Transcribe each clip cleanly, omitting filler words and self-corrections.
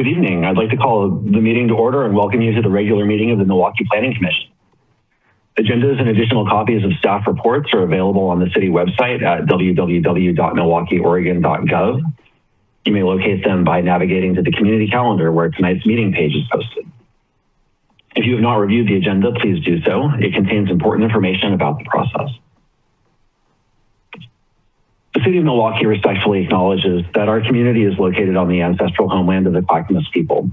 Good evening. I'd like to call the meeting to order and welcome you to the regular meeting of the Milwaukie Planning Commission. Agendas and additional copies of staff reports are available on the city website at www.milwaukieoregon.gov. You may locate them by navigating to the community calendar where tonight's meeting page is posted. If you have not reviewed the agenda, please do so. It contains important information about the process. The City of Milwaukie respectfully acknowledges that our community is located on the ancestral homeland of the Clackamas people.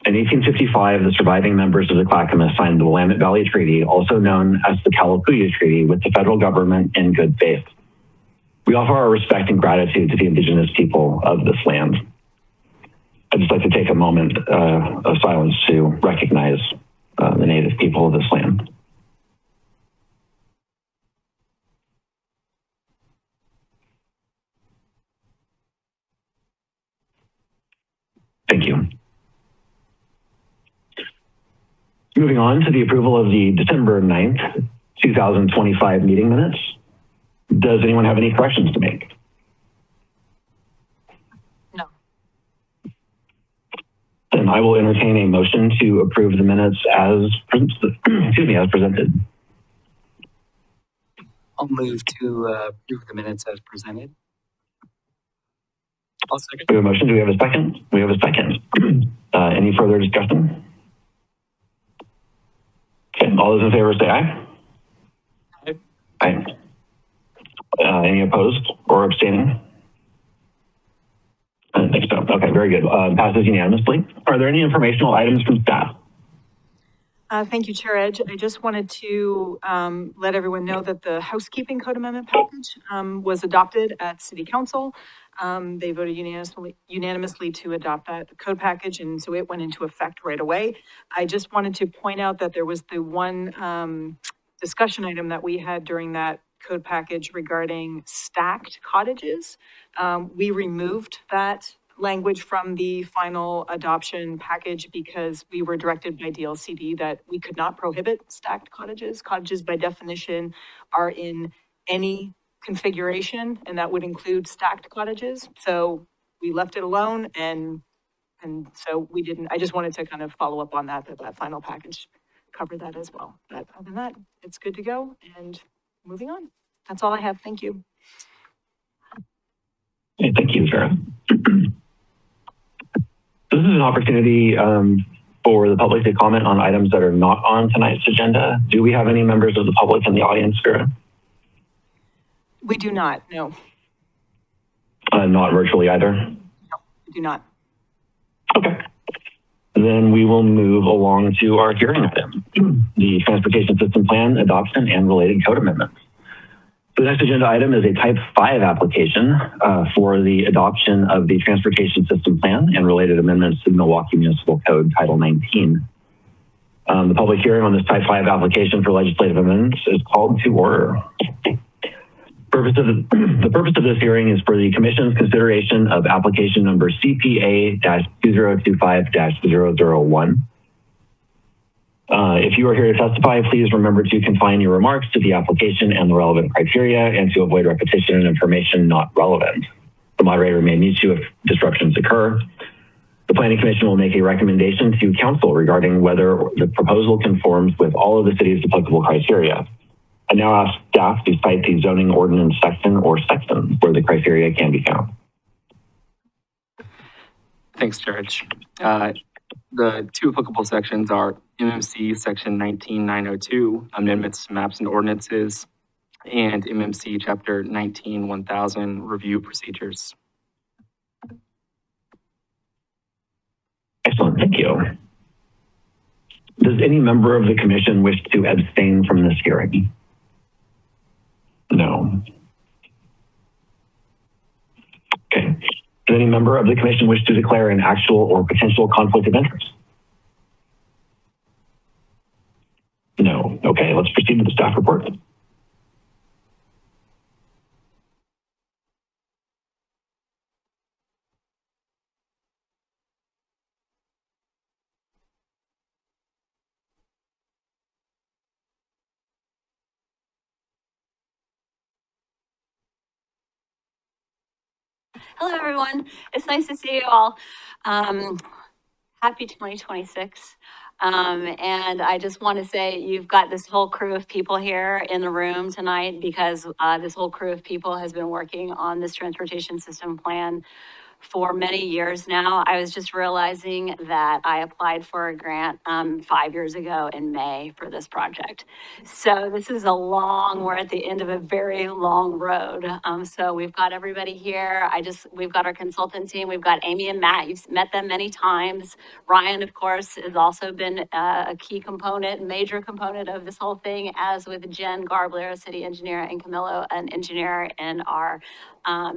In 1855, the surviving members of the Clackamas signed the Willamette Valley Treaty, also known as the Kalapuya Treaty, with the federal government in good faith. We offer our respect and gratitude to the indigenous people of this land. I'd just like to take a moment of silence to recognize the native people of this land. Thank you. Moving on to the approval of the December 9th, 2025 meeting minutes. Does anyone have any corrections to make? No. Then I will entertain a motion to approve the minutes as presented. I'll move to approve the minutes as presented. I'll second. We have a motion. Do we have a second? We have a second. Any further discussion? Okay, all those in favor say aye. Aye. Aye. Any opposed or abstaining? I don't think so. Okay, very good. Passes unanimously. Are there any informational items from staff? Thank you, Chair Edge. I just wanted to let everyone know that the housekeeping code amendment package was adopted at City Council. They voted unanimously to adopt that code package, and so it went into effect right away. I just wanted to point out that there was the one discussion item that we had during that code package regarding stacked cottages. We removed that language from the final adoption package because we were directed by DLCD that we could not prohibit stacked cottages. Cottages by definition are in any configuration, and that would include stacked cottages. So we left it alone, and so we didn't. I just wanted to kind of follow up on that final package covered that as well. But other than that, it's good to go, and moving on. That's all I have. Thank you. Okay, thank you, Sarah. This is an opportunity for the public to comment on items that are not on tonight's agenda. Do we have any members of the public in the audience, Sarah? We do not, no. Not virtually either? No, we do not. Okay. Then we will move along to our hearing item, the Transportation System Plan Adoption and Related Code Amendments. The next agenda item is a Type 5 application for the adoption of the Transportation System Plan and related amendments to the Milwaukie Municipal Code Title 19. The public hearing on this Type 5 application for legislative amendments is called to order. The purpose of this hearing is for the Commission's consideration of application number CPA-2025-001. If you are here to testify, please remember to confine your remarks to the application and the relevant criteria and to avoid repetition and information not relevant. The moderator may mute you if disruptions occur. The Planning Commission will make a recommendation to Council regarding whether the proposal conforms with all of the city's applicable criteria. I now ask staff to cite the zoning ordinance section or sections where the criteria can be found. Thanks, George. The two applicable sections are MMC Section 19902, Amendments to Maps and Ordinances, and MMC Chapter 19-1000, Review Procedures. Excellent, thank you. Does any member of the Commission wish to abstain from this hearing? No. Okay. Does any member of the Commission wish to declare an actual or potential conflict of interest? No. Okay, let's proceed to the staff report. Hello, everyone. It's nice to see you all. Happy 2026. And I just want to say you've got this whole crew of people here in the room tonight because this whole crew of people has been working on this transportation system plan for many years now. I was just realizing that I applied for a grant 5 years ago in May for this project. So this is we're at the end of a very long road. So we've got everybody here. We've got our consultant team. We've got Amy and Matt. You've met them many times. Ryan, of course, has also been a key component, major component of this whole thing, as with Jen Garbler, city engineer, and Camillo, an engineer in our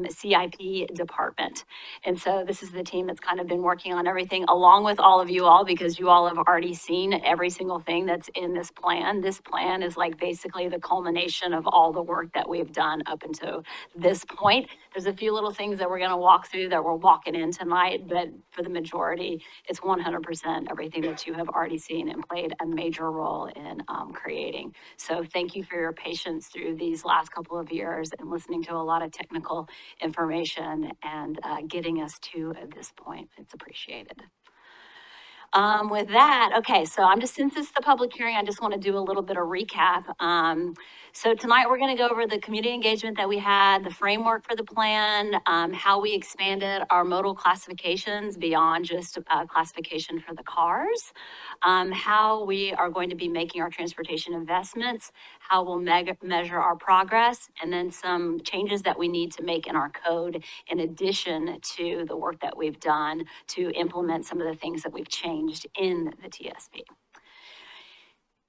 CIP department. And so this is the team that's kind of been working on everything along with all of you all, because you all have already seen every single thing that's in this plan. This plan is like basically the culmination of all the work that we've done up until this point. There's a few little things that we're going to walk through that we're walking in tonight, but for the majority, it's 100% everything that you have already seen and played a major role in creating. So thank you for your patience through these last couple of years and listening to a lot of technical information and getting us to this point. It's appreciated. With that, okay, so since it's the public hearing, I just want to do a little bit of recap. So tonight we're going to go over the community engagement that we had, the framework for the plan, how we expanded our modal classifications beyond just classification for the cars, how we are going to be making our transportation investments, how we'll measure our progress, and then some changes that we need to make in our code in addition to the work that we've done to implement some of the things that we've changed in the TSP.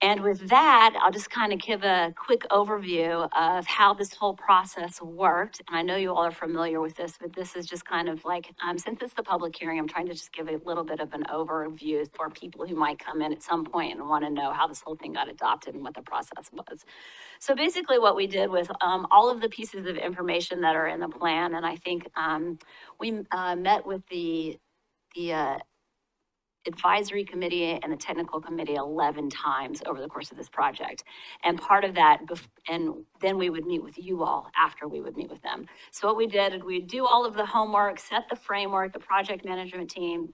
And with that, I'll just kind of give a quick overview of how this whole process worked. And I know you all are familiar with this, but this is just kind of like, since it's the public hearing, I'm trying to just give a little bit of an overview for people who might come in at some point and want to know how this whole thing got adopted and what the process was. So basically what we did with all of the pieces of information that are in the plan, and I think we met with the advisory committee and the technical committee 11 times over the course of this project. And part of that, and then we would meet with you all after we would meet with them. So what we did, we'd do all of the homework, set the framework, the project management team,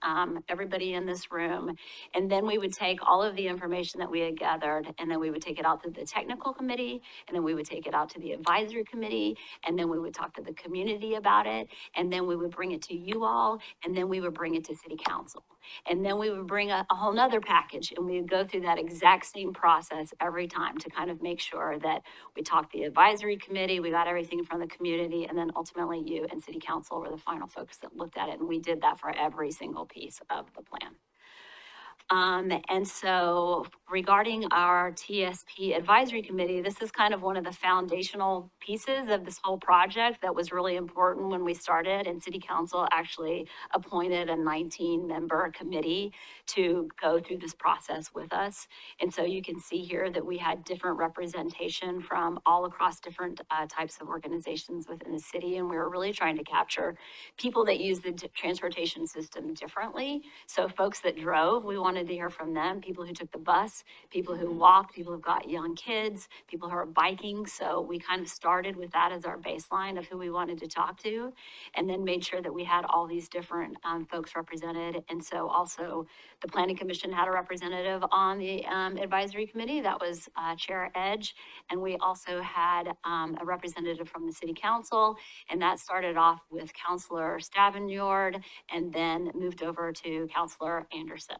everybody in this room, and then we would take all of the information that we had gathered, and then we would take it out to the technical committee, and then we would take it out to the advisory committee, and then we would talk to the community about it, and then we would bring it to you all, and then we would bring it to city council. And then we would bring a whole nother package, and we would go through that exact same process every time to kind of make sure that we talked the advisory committee, we got everything from the community, and then ultimately you and city council were the final folks that looked at it. And we did that for every single piece of the plan. And so regarding our TSP advisory committee, this is kind of one of the foundational pieces of this whole project that was really important when we started, and city council actually appointed a 19-member committee to go through this process with us. And so you can see here that we had different representation from all across different types of organizations within the city, and we were really trying to capture people that use the transportation system differently. So folks that drove, we wanted to hear from them, people who took the bus, people who walked, people who've got young kids, people who are biking. So we kind of started with that as our baseline of who we wanted to talk to, and then made sure that we had all these different folks represented. And so also the Planning Commission had a representative on the advisory committee. That was Chair Edge. And we also had a representative from the City Council, and that started off with Councilor Stavenjord and then moved over to Councilor Anderson.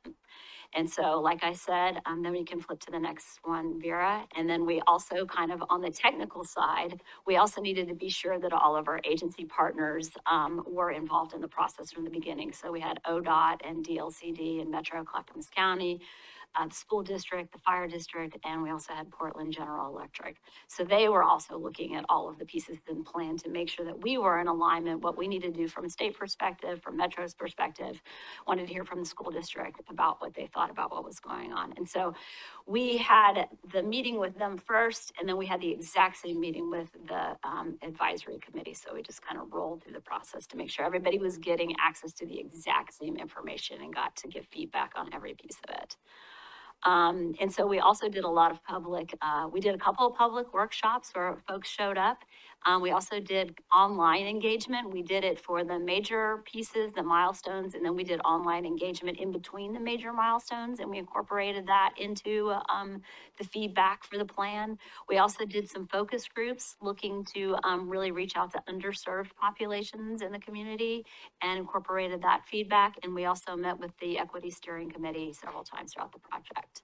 And so, like I said, then we can flip to the next one, Vera. And then we also kind of on the technical side, we also needed to be sure that all of our agency partners were involved in the process from the beginning. So we had ODOT and DLCD and Metro Clackamas County, the school district, the fire district, and we also had Portland General Electric. So they were also looking at all of the pieces in the plan to make sure that we were in alignment, what we needed to do from a state perspective, from Metro's perspective. Wanted to hear from the school district about what they thought about what was going on. And so we had the meeting with them first, and then we had the exact same meeting with the advisory committee. So we just kind of rolled through the process to make sure everybody was getting access to the exact same information and got to give feedback on every piece of it. And so we also did a lot of we did a couple of public workshops where folks showed up. We also did online engagement. We did it for the major pieces, the milestones, and then we did online engagement in between the major milestones, and we incorporated that into the feedback for the plan. We also did some focus groups looking to really reach out to underserved populations in the community and incorporated that feedback. And we also met with the Equity Steering Committee several times throughout the project.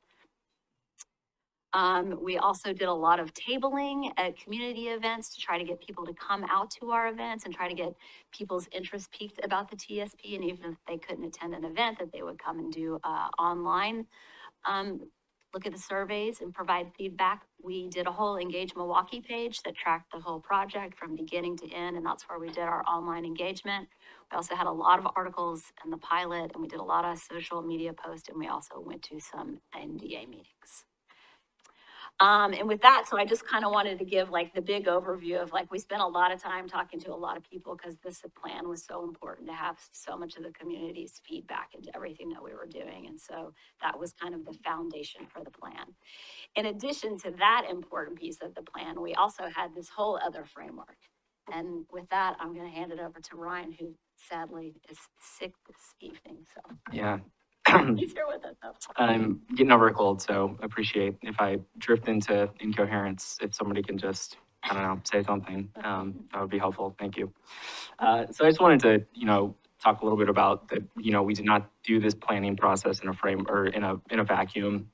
We also did a lot of tabling at community events to try to get people to come out to our events and try to get people's interest piqued about the TSP. And even if they couldn't attend an event, that they would come and do online. Look at the surveys and provide feedback. We did a whole Engage Milwaukie page that tracked the whole project from beginning to end, and that's where we did our online engagement. We also had a lot of articles in the pilot, and we did a lot of social media posts, and we also went to some NDA meetings. And with that, so I just kind of wanted to give like the big overview of like, we spent a lot of time talking to a lot of people because this plan was so important to have so much of the community's feedback into everything that we were doing. And so that was kind of the foundation for the plan. In addition to that important piece of the plan, we also had this whole other framework. And with that, I'm going to hand it over to Ryan, who sadly is sick this evening. So Yeah. he's here with us though. I'm getting over a cold, so appreciate if I drift into incoherence, if somebody can just, I don't know, say something, that would be helpful. Thank you. So I just wanted to, talk a little bit about that, we did not do this planning process in a frame or in a vacuum.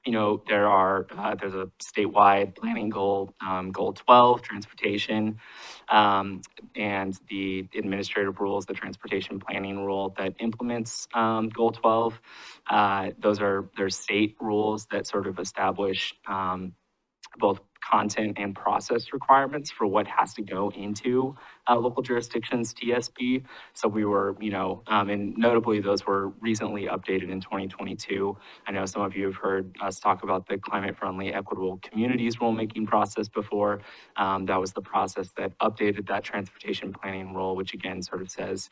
There's a statewide planning goal, goal 12, transportation, and the administrative rules, the transportation planning rule that implements goal 12. There's state rules that sort of establish both content and process requirements for what has to go into local jurisdictions TSP. So we were, and notably those were recently updated in 2022. I know some of you have heard us talk about the climate-friendly equitable communities rulemaking process before. That was the process that updated that transportation planning rule, which again sort of says,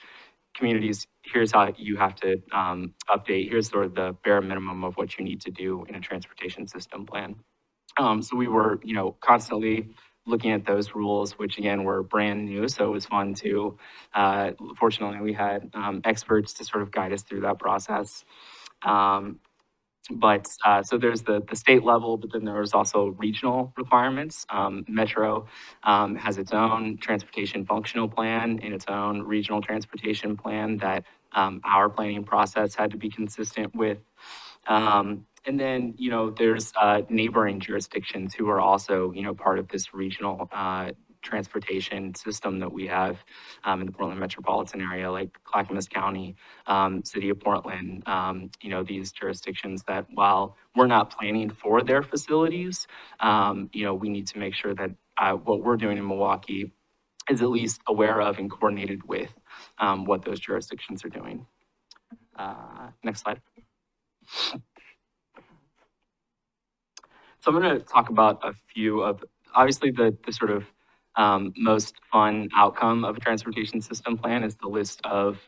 communities, here's how you have to update, here's sort of the bare minimum of what you need to do in a transportation system plan. So we were, constantly looking at those rules, which again were brand new. So it was fun to, fortunately, we had experts to sort of guide us through that process. So there's the state level, but then there was also regional requirements. Metro has its own transportation functional plan and its own regional transportation plan that our planning process had to be consistent with. And then, there's neighboring jurisdictions who are also, part of this regional transportation system that we have in the Portland metropolitan area, like Clackamas County, City of Portland, these jurisdictions that while we're not planning for their facilities, we need to make sure that what we're doing in Milwaukie is at least aware of and coordinated with what those jurisdictions are doing. Next slide. So I'm going to talk about a few of, obviously the sort of most fun outcome of a transportation system plan is the list of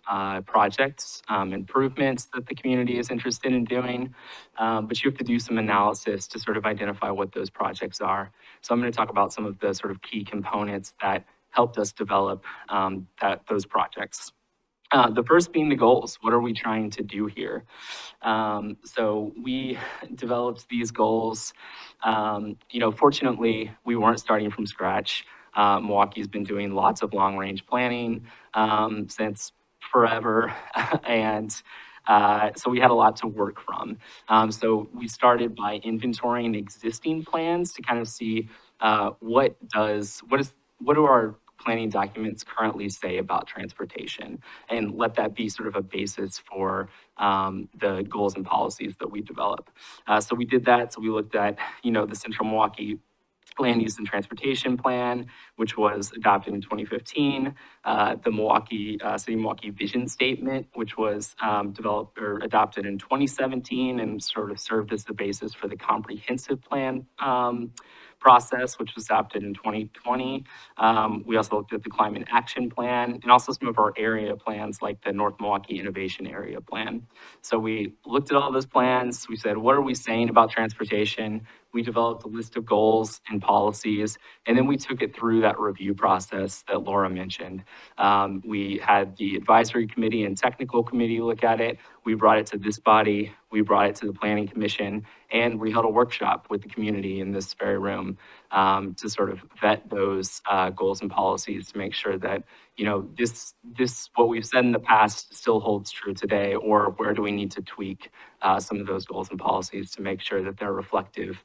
projects, improvements that the community is interested in doing. But you have to do some analysis to sort of identify what those projects are. So I'm going to talk about some of the sort of key components that helped us develop those projects. The first being the goals. What are we trying to do here? So we developed these goals. Fortunately, we weren't starting from scratch. Milwaukee's been doing lots of long-range planning since forever, and so we had a lot to work from. So we started by inventorying existing plans to kind of see what do our planning documents currently say about transportation, and let that be sort of a basis for the goals and policies that we develop. So we did that. So we looked at, the Central Milwaukie Land Use and Transportation Plan, which was adopted in 2015, the Milwaukie City Milwaukie Vision Statement, which was developed or adopted in 2017 and sort of served as the basis for the comprehensive plan process, which was adopted in 2020. We also looked at the Climate Action Plan and also some of our area plans like the North Milwaukie Innovation Area Plan. So we looked at all those plans. We said, what are we saying about transportation? We developed a list of goals and policies, and then we took it through that review process that Laura mentioned. We had the advisory committee and technical committee look at it. We brought it to this body, we brought it to the planning commission, and we held a workshop with the community in this very room to sort of vet those goals and policies to make sure that, you know, this what we've said in the past still holds true today, or where do we need to tweak some of those goals and policies to make sure that they're reflective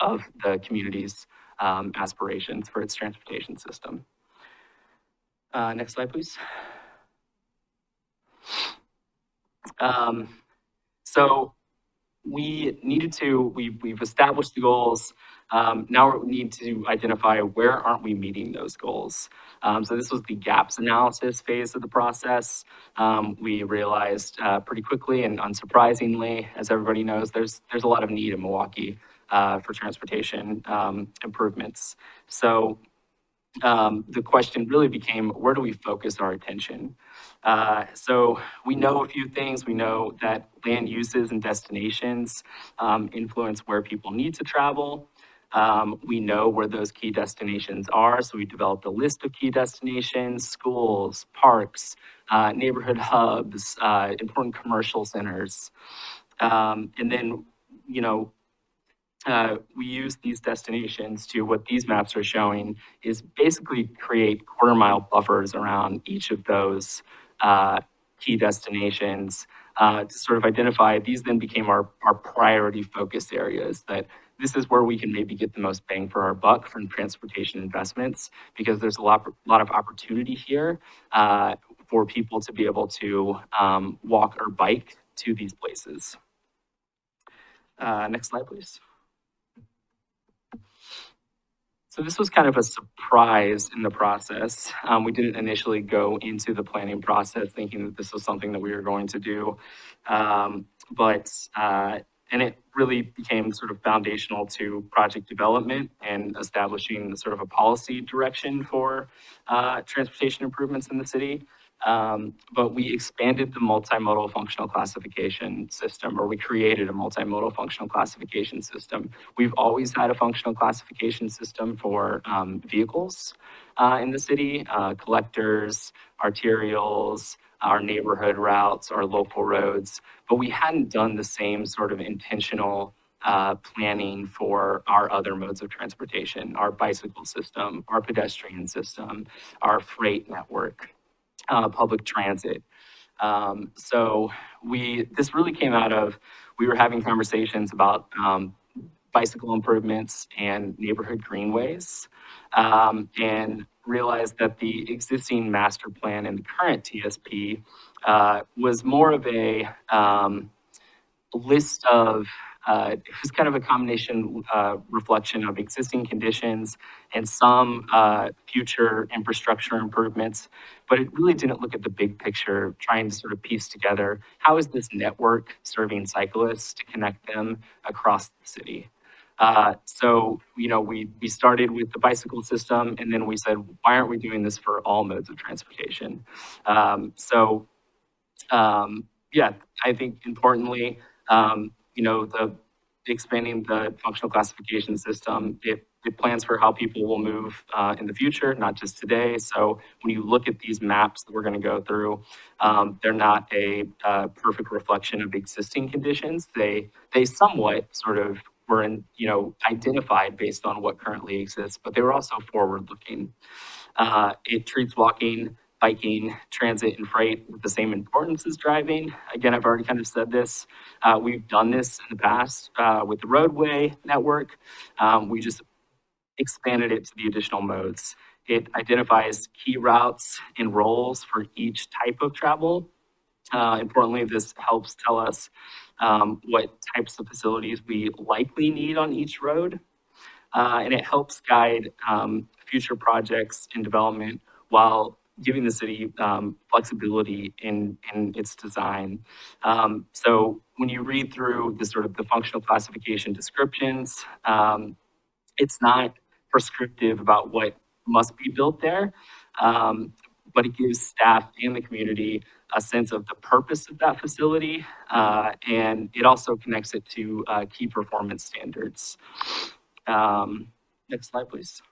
of the community's aspirations for its transportation system. Next slide, please. So we needed to, we've established the goals. Now we need to identify where aren't we meeting those goals. So this was the gaps analysis phase of the process. We realized pretty quickly and unsurprisingly, as everybody knows, there's a lot of need in Milwaukie for transportation improvements. So the question really became, where do we focus our attention? So we know a few things. We know that land uses and destinations influence where people need to travel. We know where those key destinations are. So we developed a list of key destinations, schools, parks, neighborhood hubs, important commercial centers. And then, you know, we use these destinations to, what these maps are showing is basically create quarter-mile buffers around each of those key destinations to sort of identify. These then became our priority focus areas, that this is where we can maybe get the most bang for our buck from transportation investments, because there's a lot of opportunity here for people to be able to walk or bike to these places. Next slide, please. So this was kind of a surprise in the process. We didn't initially go into the planning process thinking that this was something that we were going to do. And it really became sort of foundational to project development and establishing sort of a policy direction for transportation improvements in the city. But we expanded the multimodal functional classification system, or we created a multimodal functional classification system. We've always had a functional classification system for vehicles in the city, collectors, arterials, our neighborhood routes, our local roads, but we hadn't done the same sort of intentional planning for our other modes of transportation, our bicycle system, our pedestrian system, our freight network. Public transit. So this really came out of, we were having conversations about bicycle improvements and neighborhood greenways, and realized that the existing master plan and the current TSP was more of a list of, it was kind of a combination reflection of existing conditions and some future infrastructure improvements, but it really didn't look at the big picture, trying to sort of piece together, how is this network serving cyclists to connect them across the city? So, you know, we started with the bicycle system, and then we said, why aren't we doing this for all modes of transportation? Yeah, I think importantly, you know, expanding the functional classification system, it plans for how people will move in the future, not just today. So when you look at these maps that we're going to go through, they're not a perfect reflection of existing conditions. They somewhat sort of were identified based on what currently exists, but they were also forward-looking. It treats walking, biking, transit, and freight with the same importance as driving. Again, I've already kind of said this. We've done this in the past with the roadway network. We just expanded it to the additional modes. It identifies key routes and roles for each type of travel. Importantly, this helps tell us what types of facilities we likely need on each road. And it helps guide future projects and development while giving the city flexibility in its design. So when you read through the sort of the functional classification descriptions, it's not prescriptive about what must be built there, but it gives staff and the community a sense of the purpose of that facility, and it also connects it to key performance standards. Next slide, please.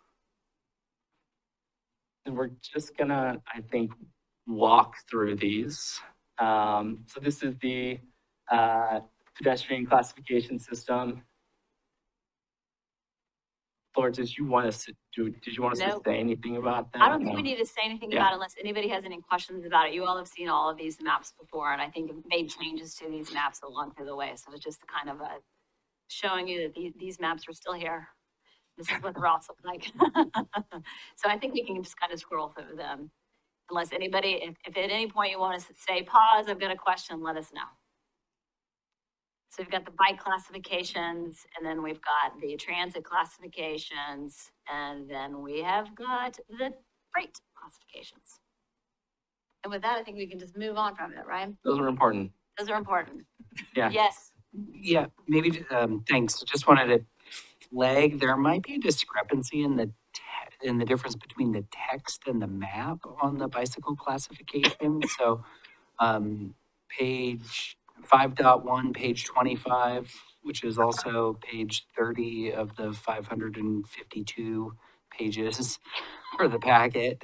And we're just gonna, I think, walk through these. So this is the pedestrian classification system. Laura, did you want us to No. say anything about that? I don't think we need to say anything Yeah. about it unless anybody has any questions about it. You all have seen all of these maps before, and I think have made changes to these maps along through the way. So it's just kind of showing you that these maps are still here. This is what the routes look like. So I think we can just kind of scroll through them. Unless anybody, if at any point you want to say, pause, I've got a question, let us know. So we've got the bike classifications, and then we've got the transit classifications, and then we have got the freight classifications. And with that, I think we can just move on from it, right? Those are important. Those are important. Yeah. Yes. Yeah, maybe, thanks. Just wanted to flag, there might be a discrepancy in the difference between the text and the map on the bicycle classification. So, page 5.1, page 25, which is also page 30 of the 552 pages for the packet.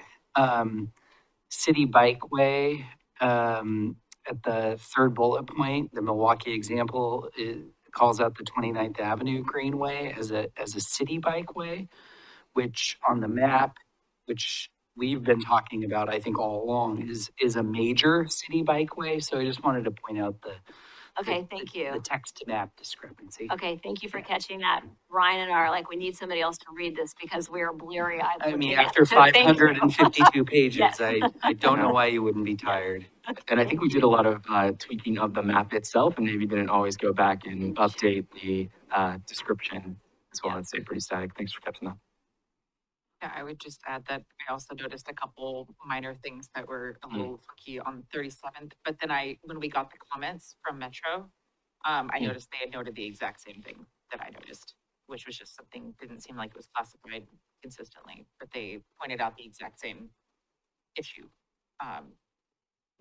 City Bikeway, at the third bullet point, the Milwaukie example calls out the 29th Avenue Greenway as a city bikeway, which on the map, which we've been talking about, I think all along, is a major city bikeway. So I just wanted to point out Okay, thank you. the text to map discrepancy. Okay, thank you for catching that. Ryan and I are like, we need somebody else to read this because we're bleary eyed. I mean, after 552 pages, Yes. I don't know why you wouldn't be tired. And I think we did a lot of tweaking of the map itself, and maybe didn't always go back and update the description as well. I'd say pretty static. Thanks for catching that. Yeah, I would just add that I also noticed a couple minor things that were a little funky on 37th, but then when we got the comments from Metro, I noticed they had noted the exact same thing that I noticed, which was just something, didn't seem like it was classified consistently, but they pointed out the exact same issue,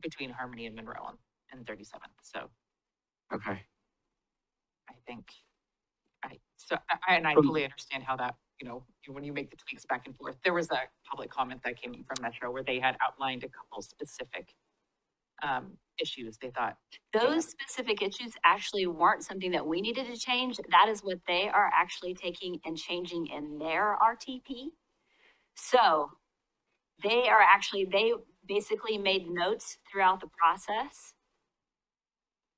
between Harmony and Monroe and 37th, so Okay. I think, I fully understand how that, when you make the tweaks back and forth. There was a public comment that came from Metro where they had outlined a couple specific issues they thought. Those specific issues actually weren't something that we needed to change. That is what they are actually taking and changing in their RTP. So they basically made notes throughout the process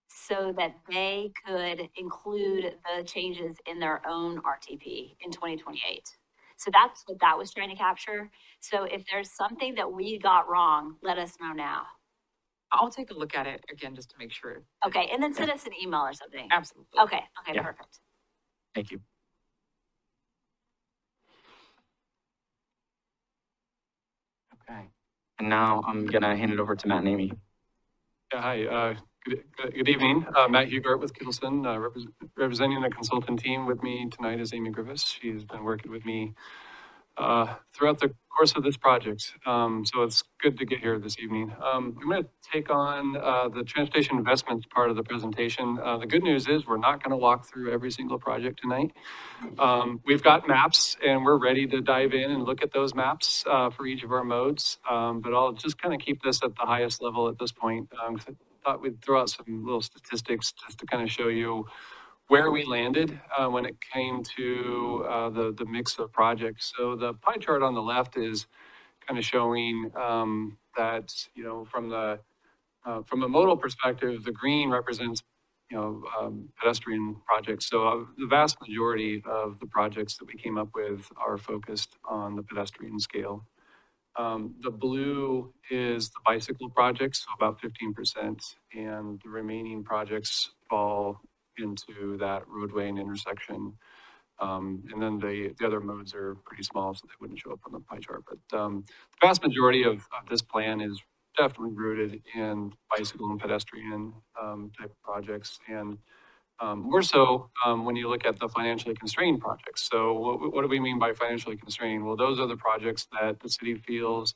so that they could include the changes in their own RTP in 2028. So that's what that was trying to capture. So if there's something that we got wrong, let us know now. I'll take a look at it again just to make sure. Okay, and then send us an email or something. Absolutely. Okay, Yeah. perfect. Thank you. Okay. And now I'm gonna hand it over to Matt and Amy. Yeah, hi. Good evening. Matt Hugart with Kittleson, representing the consultant team. With me tonight is Amy Griffiths. She's been working with me throughout the course of this project. So it's good to get here this evening. I'm going to take on the transportation investments part of the presentation. The good news is we're not going to walk through every single project tonight. We've got maps and we're ready to dive in and look at those maps for each of our modes. But I'll just kind of keep this at the highest level at this point. I thought we'd throw out some little statistics just to kind of show you where we landed when it came to the mix of projects. So the pie chart on the left is kind of showing that, from a modal perspective, the green represents, pedestrian projects. So the vast majority of the projects that we came up with are focused on the pedestrian scale. The blue is the bicycle projects, so about 15%, and the remaining projects fall into that roadway and intersection. And then the other modes are pretty small, so they wouldn't show up on the pie chart. But the vast majority of this plan is definitely rooted in bicycle and pedestrian type of projects. And more so when you look at the financially constrained projects. So what do we mean by financially constrained? Well, those are the projects that the city feels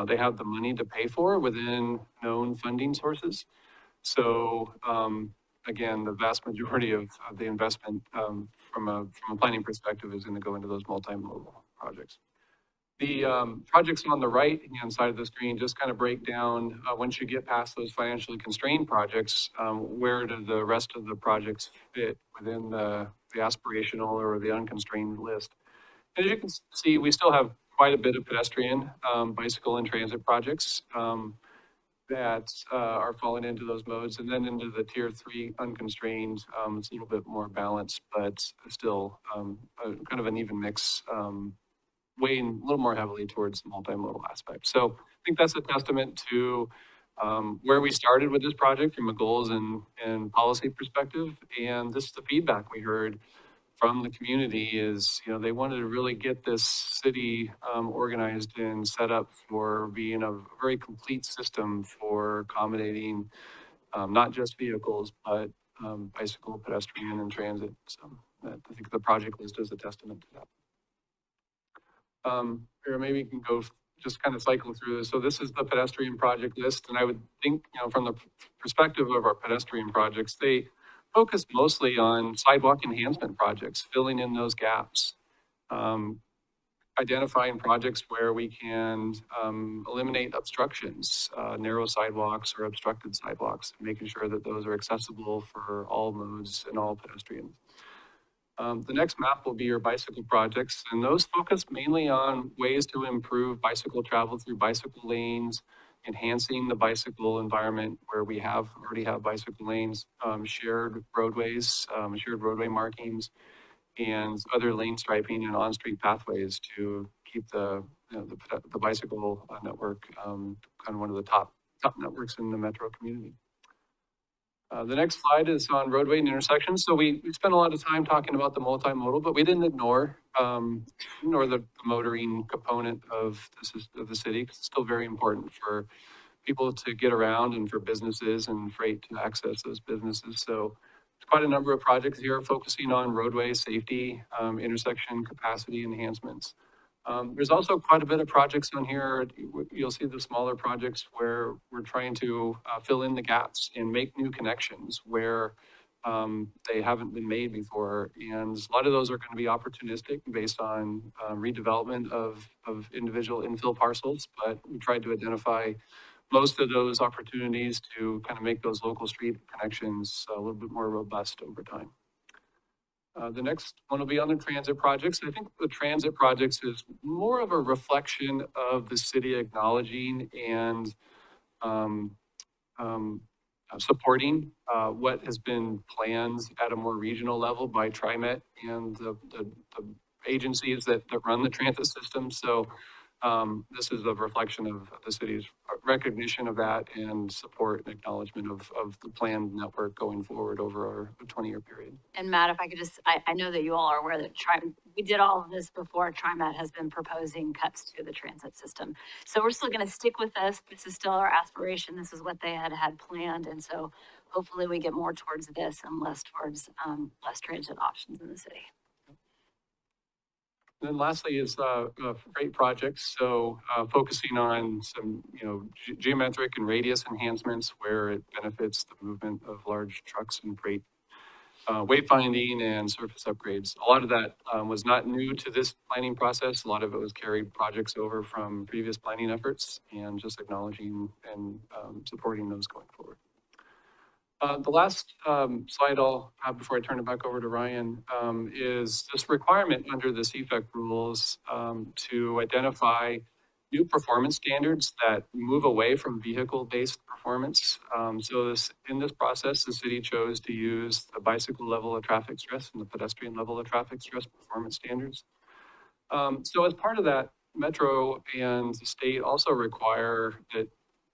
they have the money to pay for within known funding sources. So again, the vast majority of the investment from a planning perspective is going to go into those multimodal projects. The projects on the right-hand side of the screen just kind of break down, once you get past those financially constrained projects, where do the rest of the projects fit within the aspirational or the unconstrained list. As you can see, we still have quite a bit of pedestrian, bicycle and transit projects that are falling into those modes. And then into the tier 3 unconstrained, it's a little bit more balanced, but still kind of an even mix, weighing a little more heavily towards the multimodal aspect. So I think that's a testament to where we started with this project from a goals and policy perspective. And this is the feedback we heard from the community is, you know, they wanted to really get this city organized and set up for being a very complete system for accommodating not just vehicles, but bicycle, pedestrian, and transit. So I think the project list is a testament to that. Or maybe you can go just kind of cycle through this. So this is the pedestrian project list. And I would think, you know, from the perspective of our pedestrian projects, they focus mostly on sidewalk enhancement projects, filling in those gaps, identifying projects where we can eliminate obstructions, narrow sidewalks or obstructed sidewalks, making sure that those are accessible for all modes and all pedestrians. The next map will be your bicycle projects, and those focus mainly on ways to improve bicycle travel through bicycle lanes, enhancing the bicycle environment where we already have bicycle lanes, shared roadways, shared roadway markings, and other lane striping and on-street pathways to keep the bicycle network kind of one of the top networks in the metro community. The next slide is on roadway and intersections. So we spent a lot of time talking about the multimodal, but we didn't ignore the motoring component of the city, because it's still very important for people to get around and for businesses and freight to access those businesses. So there's quite a number of projects here focusing on roadway safety, intersection capacity enhancements. There's also quite a bit of projects on here. You'll see the smaller projects where we're trying to fill in the gaps and make new connections where they haven't been made before. And a lot of those are going to be opportunistic based on redevelopment of individual infill parcels. But we tried to identify most of those opportunities to kind of make those local street connections a little bit more robust over time. The next one will be on the transit projects. I think the transit projects is more of a reflection of the city acknowledging and supporting what has been planned at a more regional level by TriMet and the agencies that run the transit system. So this is a reflection of the city's recognition of that and support and acknowledgement of the planned network going forward over a 20-year period. And Matt, if I could just, I know that you all are aware that we did all of this before. TriMet has been proposing cuts to the transit system. So we're still going to stick with this. This is still our aspiration. This is what they had planned. And so hopefully we get more towards this and less towards less transit options in the city. And then lastly is freight projects. So focusing on some, geometric and radius enhancements where it benefits the movement of large trucks and freight, wayfinding and surface upgrades. A lot of that was not new to this planning process. A lot of it was carried projects over from previous planning efforts and just acknowledging and supporting those going forward. The last slide I'll have before I turn it back over to Ryan is this requirement under the CFEC rules to identify new performance standards that move away from vehicle-based performance. So in this process, the city chose to use the bicycle level of traffic stress and the pedestrian level of traffic stress performance standards. So as part of that, Metro and the state also require that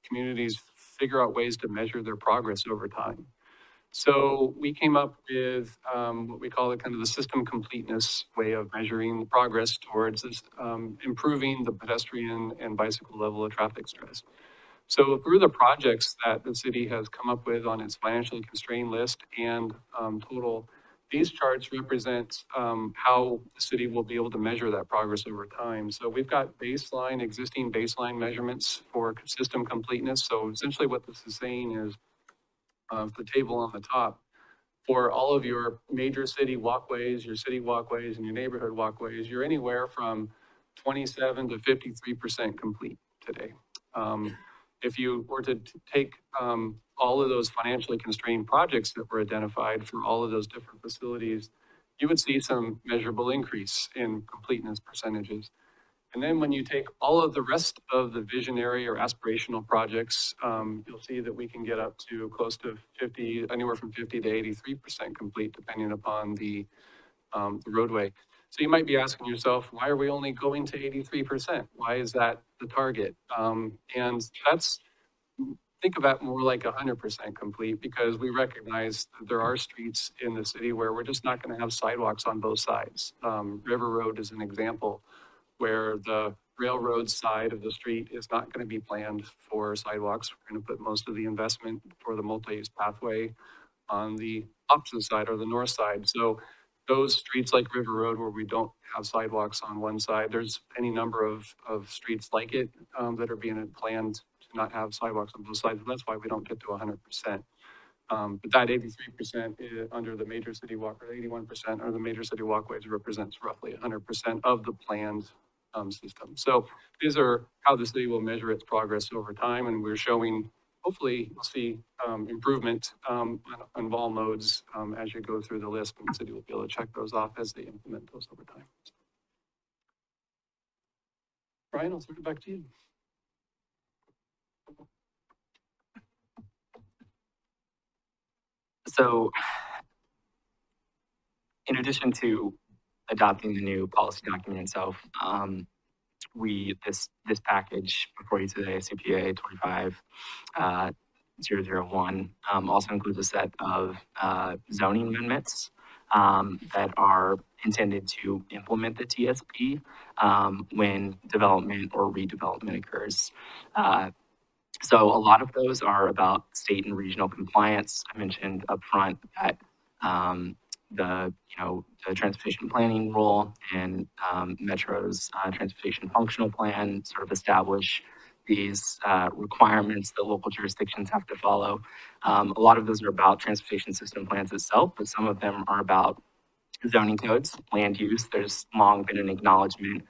communities figure out ways to measure their progress over time. So we came up with what we call the system completeness way of measuring the progress towards this, improving the pedestrian and bicycle level of traffic stress. So through the projects that the city has come up with on its financially constrained list and total These charts represent how the city will be able to measure that progress over time. So we've got existing baseline measurements for system completeness. So essentially what this is saying is the table on the top, for all of your major city walkways, your city walkways and your neighborhood walkways, you're anywhere from 27 to 53% complete today. If you were to take all of those financially constrained projects that were identified for all of those different facilities, you would see some measurable increase in completeness percentages. And then when you take all of the rest of the visionary or aspirational projects, you'll see that we can get up to close to 50, anywhere from 50 to 83% complete, depending upon the roadway. So you might be asking yourself, why are we only going to 83%? Why is that the target? And think of that more like 100% complete, because we recognize that there are streets in the city where we're just not going to have sidewalks on both sides. River Road is an example where the railroad side of the street is not going to be planned for sidewalks. We're going to put most of the investment for the multi-use pathway on the opposite side or the north side. So those streets like River Road where we don't have sidewalks on one side, there's any number of streets like it that are being planned to not have sidewalks on both sides. And that's why we don't get to 100%. But that 83% under the major city walk, or 81% or the major city walkways represents roughly 100% of the planned system. So these are how the city will measure its progress over time, and we're showing, hopefully we'll see improvement on all modes as you go through the list, and the city will be able to check those off as they implement those over time. Brian, I'll turn it back to you. So in addition to adopting the new policy document itself, this package before you today, CPA 25-001, also includes a set of zoning amendments that are intended to implement the TSP when development or redevelopment occurs. So a lot of those are about state and regional compliance. I mentioned upfront that the transportation planning rule and Metro's transportation functional plan sort of establish these requirements that local jurisdictions have to follow. A lot of those are about transportation system plans itself, but some of them are about zoning codes, land use. There's long been an acknowledgement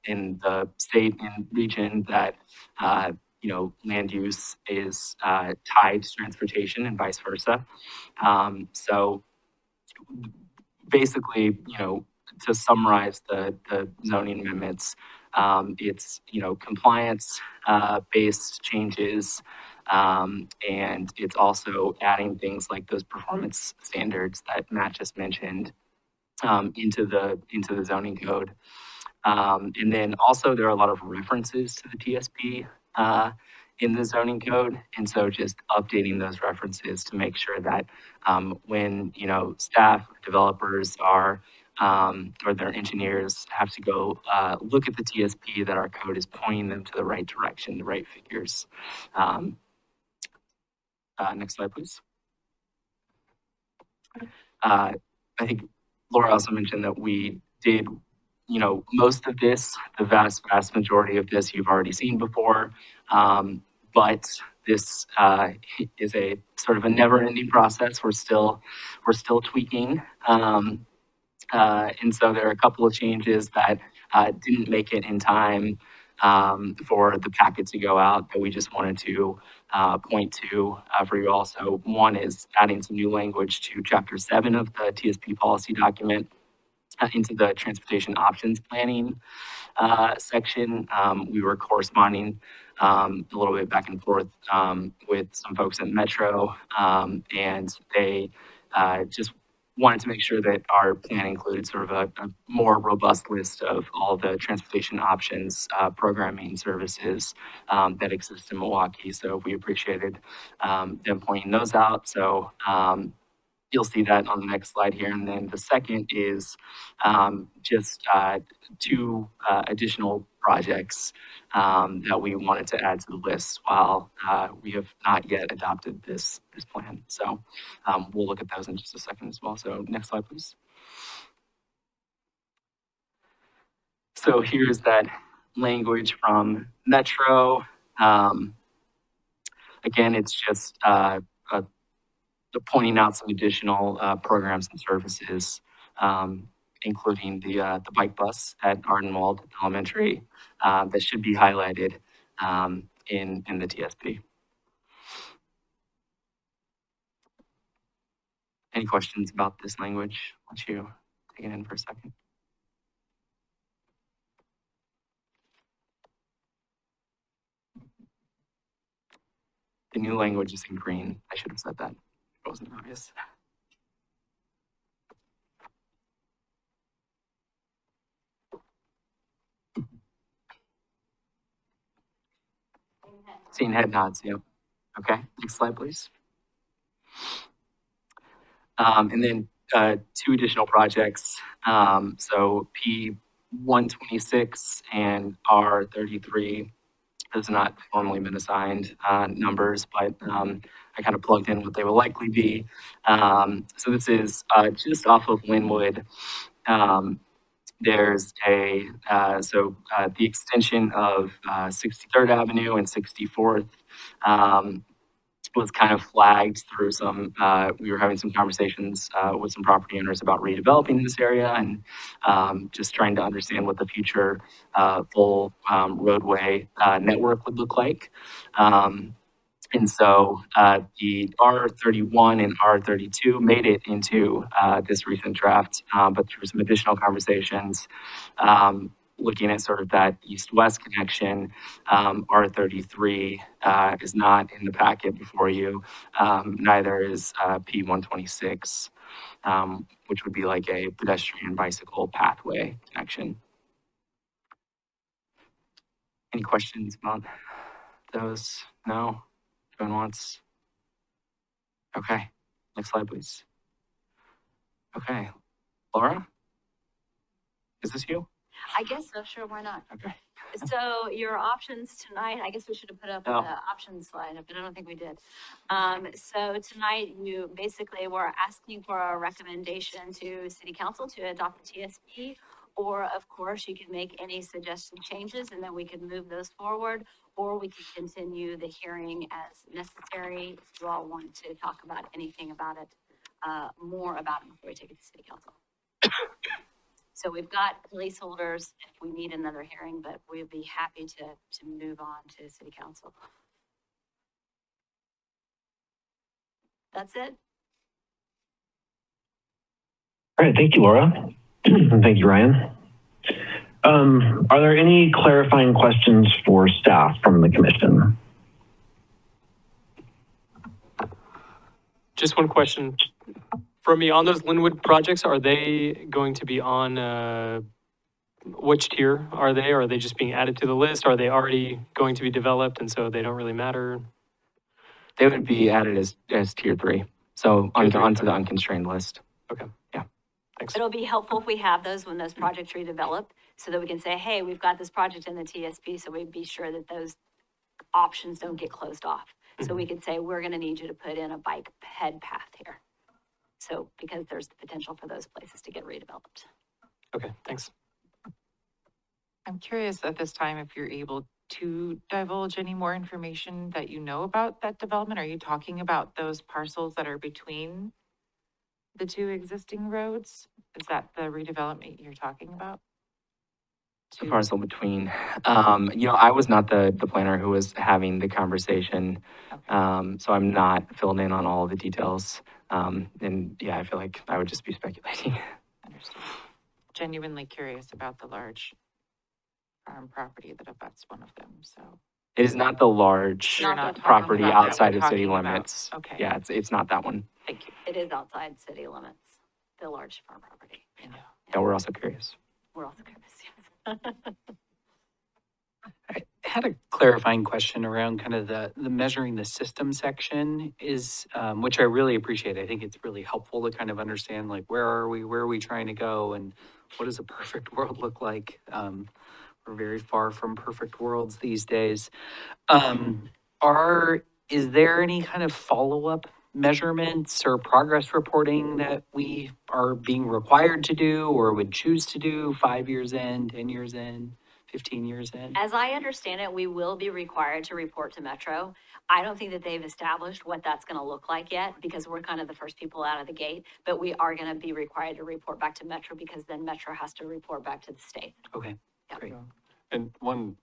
in the state and region that land use is tied to transportation and vice versa. So basically, to summarize the zoning amendments, it's, compliance based changes, and it's also adding things like those performance standards that Matt just mentioned into the zoning code. And then also there are a lot of references to the TSP in the zoning code. And so just updating those references to make sure that when, staff, developers are, or their engineers have to go look at the TSP, that our code is pointing them to the right direction, the right figures. Next slide, please. I think Laura also mentioned that we did, most of this, the vast majority of this you've already seen before. But this is a sort of a never-ending process. We're still tweaking. And so there are a couple of changes that didn't make it in time for the packet to go out that we just wanted to point to for you all. So one is adding some new language to Chapter 7 of the TSP policy document into the transportation options planning section. We were corresponding a little bit back and forth with some folks at Metro, and they just wanted to make sure that our plan included sort of a more robust list of all the transportation options, programming services that exist in Milwaukie. So we appreciated them pointing those out. So you'll see that on the next slide here. And then the second is just two additional projects that we wanted to add to the list while we have not yet adopted this plan. So we'll look at those in just a second as well. So next slide, please. So here's that language from Metro. Again, it's just pointing out some additional programs and services, including the bike bus at Ardenwald Elementary that should be highlighted in the TSP. Any questions about this language? Why don't you take it in for a second? The new language is in green. I should have said that. It wasn't obvious. Seeing head nods, yep. Okay, next slide, please. And then two additional projects. So P126 and R33 has not formally been assigned numbers, but I kind of plugged in what they will likely be. So this is just off of Linwood. There's the extension of 63rd Avenue and 64th was kind of flagged through some, we were having some conversations with some property owners about redeveloping this area and just trying to understand what the future full roadway network would look like. And so the R31 and R32 made it into this recent draft, but through some additional conversations, looking at sort of that east-west connection, R33 is not in the packet before you. Neither is P126, which would be like a pedestrian bicycle pathway connection. Any questions about those? No? Going once? Okay, next slide, please. Okay, Laura? Is this you? I guess so, sure, why not? Okay. So your options tonight, I guess we should have put up the options slide, but I don't think we did. So tonight you basically were asking for a recommendation to City Council to adopt the TSP, or of course you can make any suggested changes and then we can move those forward, or we could continue the hearing as necessary if you all want to talk about anything about it, more about it before we take it to City Council. So we've got placeholders if we need another hearing, but we'd be happy to move on to City Council. That's it. All right, thank you, Laura. Thank you, Ryan. Are there any clarifying questions for staff from the commission? Just one question from me on those Linwood projects. Are they going to be on which tier are they? Or are they just being added to the list? Are they already going to be developed and so they don't really matter? They would be added as tier 3. So onto the unconstrained list. Okay. Yeah. Thanks. It'll be helpful if we have those when those projects redevelop so that we can say, hey, we've got this project in the TSP, so we'd be sure that those options don't get closed off. So we could say, we're going to need you to put in a bike head path here. So because there's the potential for those places to get redeveloped. Okay, thanks. I'm curious at this time if you're able to divulge any more information that you know about that development. Are you talking about those parcels that are between the two existing roads? Is that the redevelopment you're talking about? The parcel between, I was not the planner who was having the conversation. Okay. So I'm not filled in on all of the details. And yeah, I feel like I would just be speculating. Understood. Genuinely curious about the large farm property that abuts one of them, so. It is not the large You're not talking property about that. outside We're of city talking about- limits. Okay. Yeah, it's not that one. Thank you. It is outside city limits, the large farm property. I know. Yeah, we're also curious. We're also curious, yes. All right. had a clarifying question around kind of the measuring the system section is, which I really appreciate. I think it's really helpful to kind of understand like, where are we trying to go, and what does a perfect world look like? We're very far from perfect worlds these days. Is there any kind of follow-up measurements or progress reporting that we are being required to do or would choose to do 5 years in, 10 years in, 15 years in? As I understand it, we will be required to report to Metro. I don't think that they've established what that's gonna look like yet, because we're kind of the first people out of the gate, but we are gonna be required to report back to Metro, because then Metro has to report back to the state. Okay, Yep. great. And one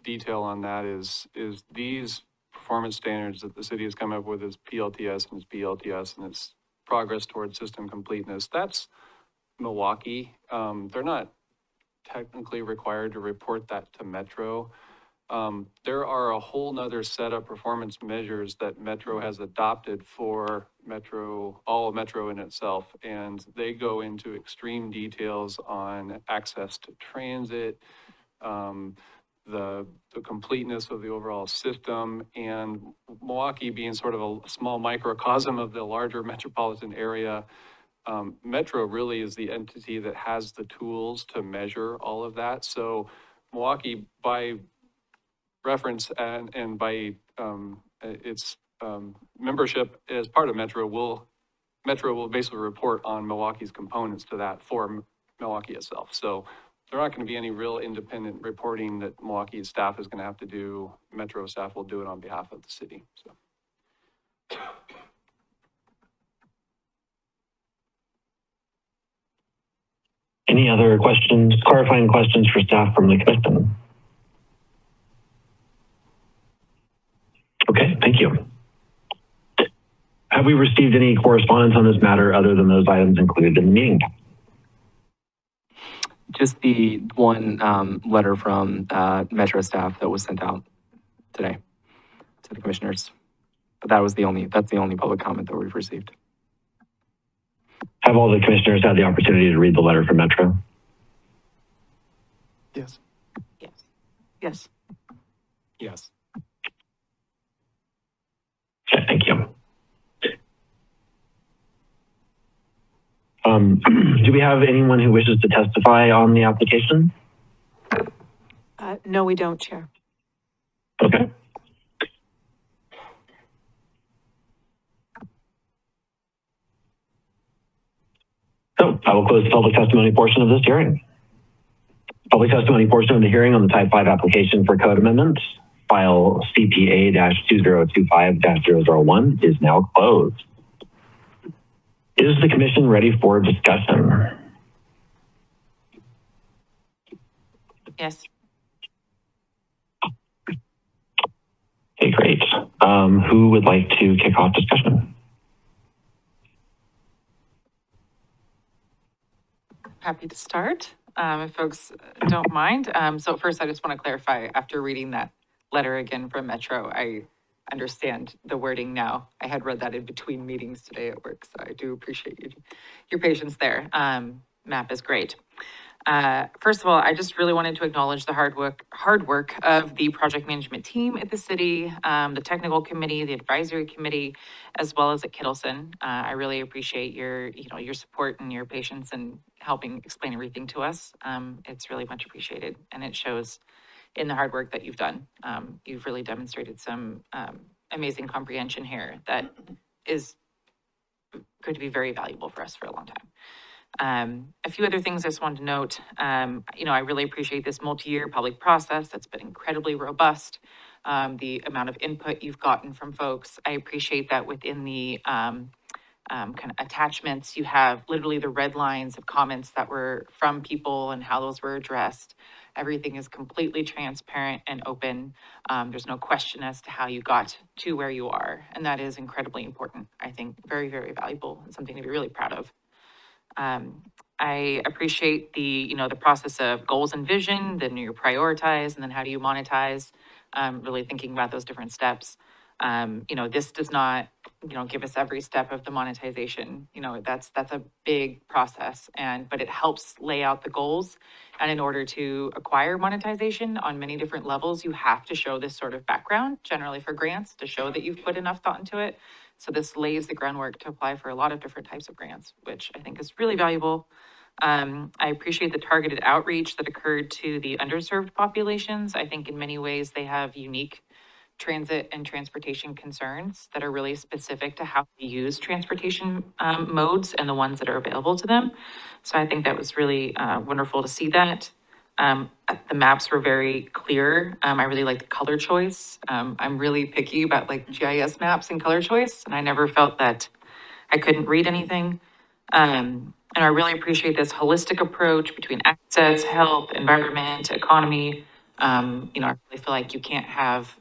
detail on that is these performance standards that the city has come up with is PLTS and it's BLTS and it's progress towards system completeness. That's Milwaukie. They're not technically required to report that to Metro. There are a whole nother set of performance measures that Metro has adopted for Metro, all of Metro in itself. And they go into extreme details on access to transit, the completeness of the overall system, and Milwaukie being sort of a small microcosm of the larger metropolitan area. Metro really is the entity that has the tools to measure all of that. So Milwaukie, by reference and by its membership as part of Metro will basically report on Milwaukee's components to that for Milwaukie itself. So there aren't going to be any real independent reporting that Milwaukee's staff is going to have to do. Metro staff will do it on behalf of the city. So. Any other questions, clarifying questions for staff from the commission? Okay, thank you. Have we received any correspondence on this matter other than those items included in the meeting? Just the one letter from Metro staff that was sent out today to the commissioners. But that's the only public comment that we've received. Have all the commissioners had the opportunity to read the letter from Metro? Yes. Yes. Yes. Yes. Okay, thank you. Do we have anyone who wishes to testify on the application? No, we don't, Chair. Okay. So I will close the public testimony portion of this hearing. Public testimony portion of the hearing on the Type 5 application for code amendments, file CPA-2025-001 is now closed. Is the commission ready for discussion? Yes. Okay, great. Who would like to kick off discussion? Happy to start, if folks don't mind. So first, I just want to clarify, after reading that letter again from Metro, I understand the wording now. I had read that in between meetings today at work, so I do appreciate your patience there. MAP is great. First of all, I just really wanted to acknowledge the hard work of the project management team at the city, the technical committee, the advisory committee, as well as at Kittleson. I really appreciate your support and your patience in helping explain everything to us. It's really much appreciated, and it shows in the hard work that you've done. You've really demonstrated some amazing comprehension here that is going to be very valuable for us for a long time. A few other things I just wanted to note. I really appreciate this multi-year public process that's been incredibly robust. The amount of input you've gotten from folks. I appreciate that within the kind of attachments, you have literally the red lines of comments that were from people and how those were addressed. Everything is completely transparent and open. There's no question as to how you got to where you are. And that is incredibly important. I think very, very valuable and something to be really proud of. I appreciate the process of goals and vision, then you prioritize, and then how do you monetize, really thinking about those different steps. This does not, give us every step of the monetization. That's a big process but it helps lay out the goals. And in order to acquire monetization on many different levels, you have to show this sort of background, generally for grants, to show that you've put enough thought into it. So this lays the groundwork to apply for a lot of different types of grants, which I think is really valuable. I appreciate the targeted outreach that occurred to the underserved populations. I think in many ways they have unique transit and transportation concerns that are really specific to how they use transportation modes and the ones that are available to them. So I think that was really wonderful to see that. The maps were very clear. I really like the color choice. I'm really picky about like GIS maps and color choice, and I never felt that I couldn't read anything. And I really appreciate this holistic approach between access, health, environment, economy. I really feel like you can't have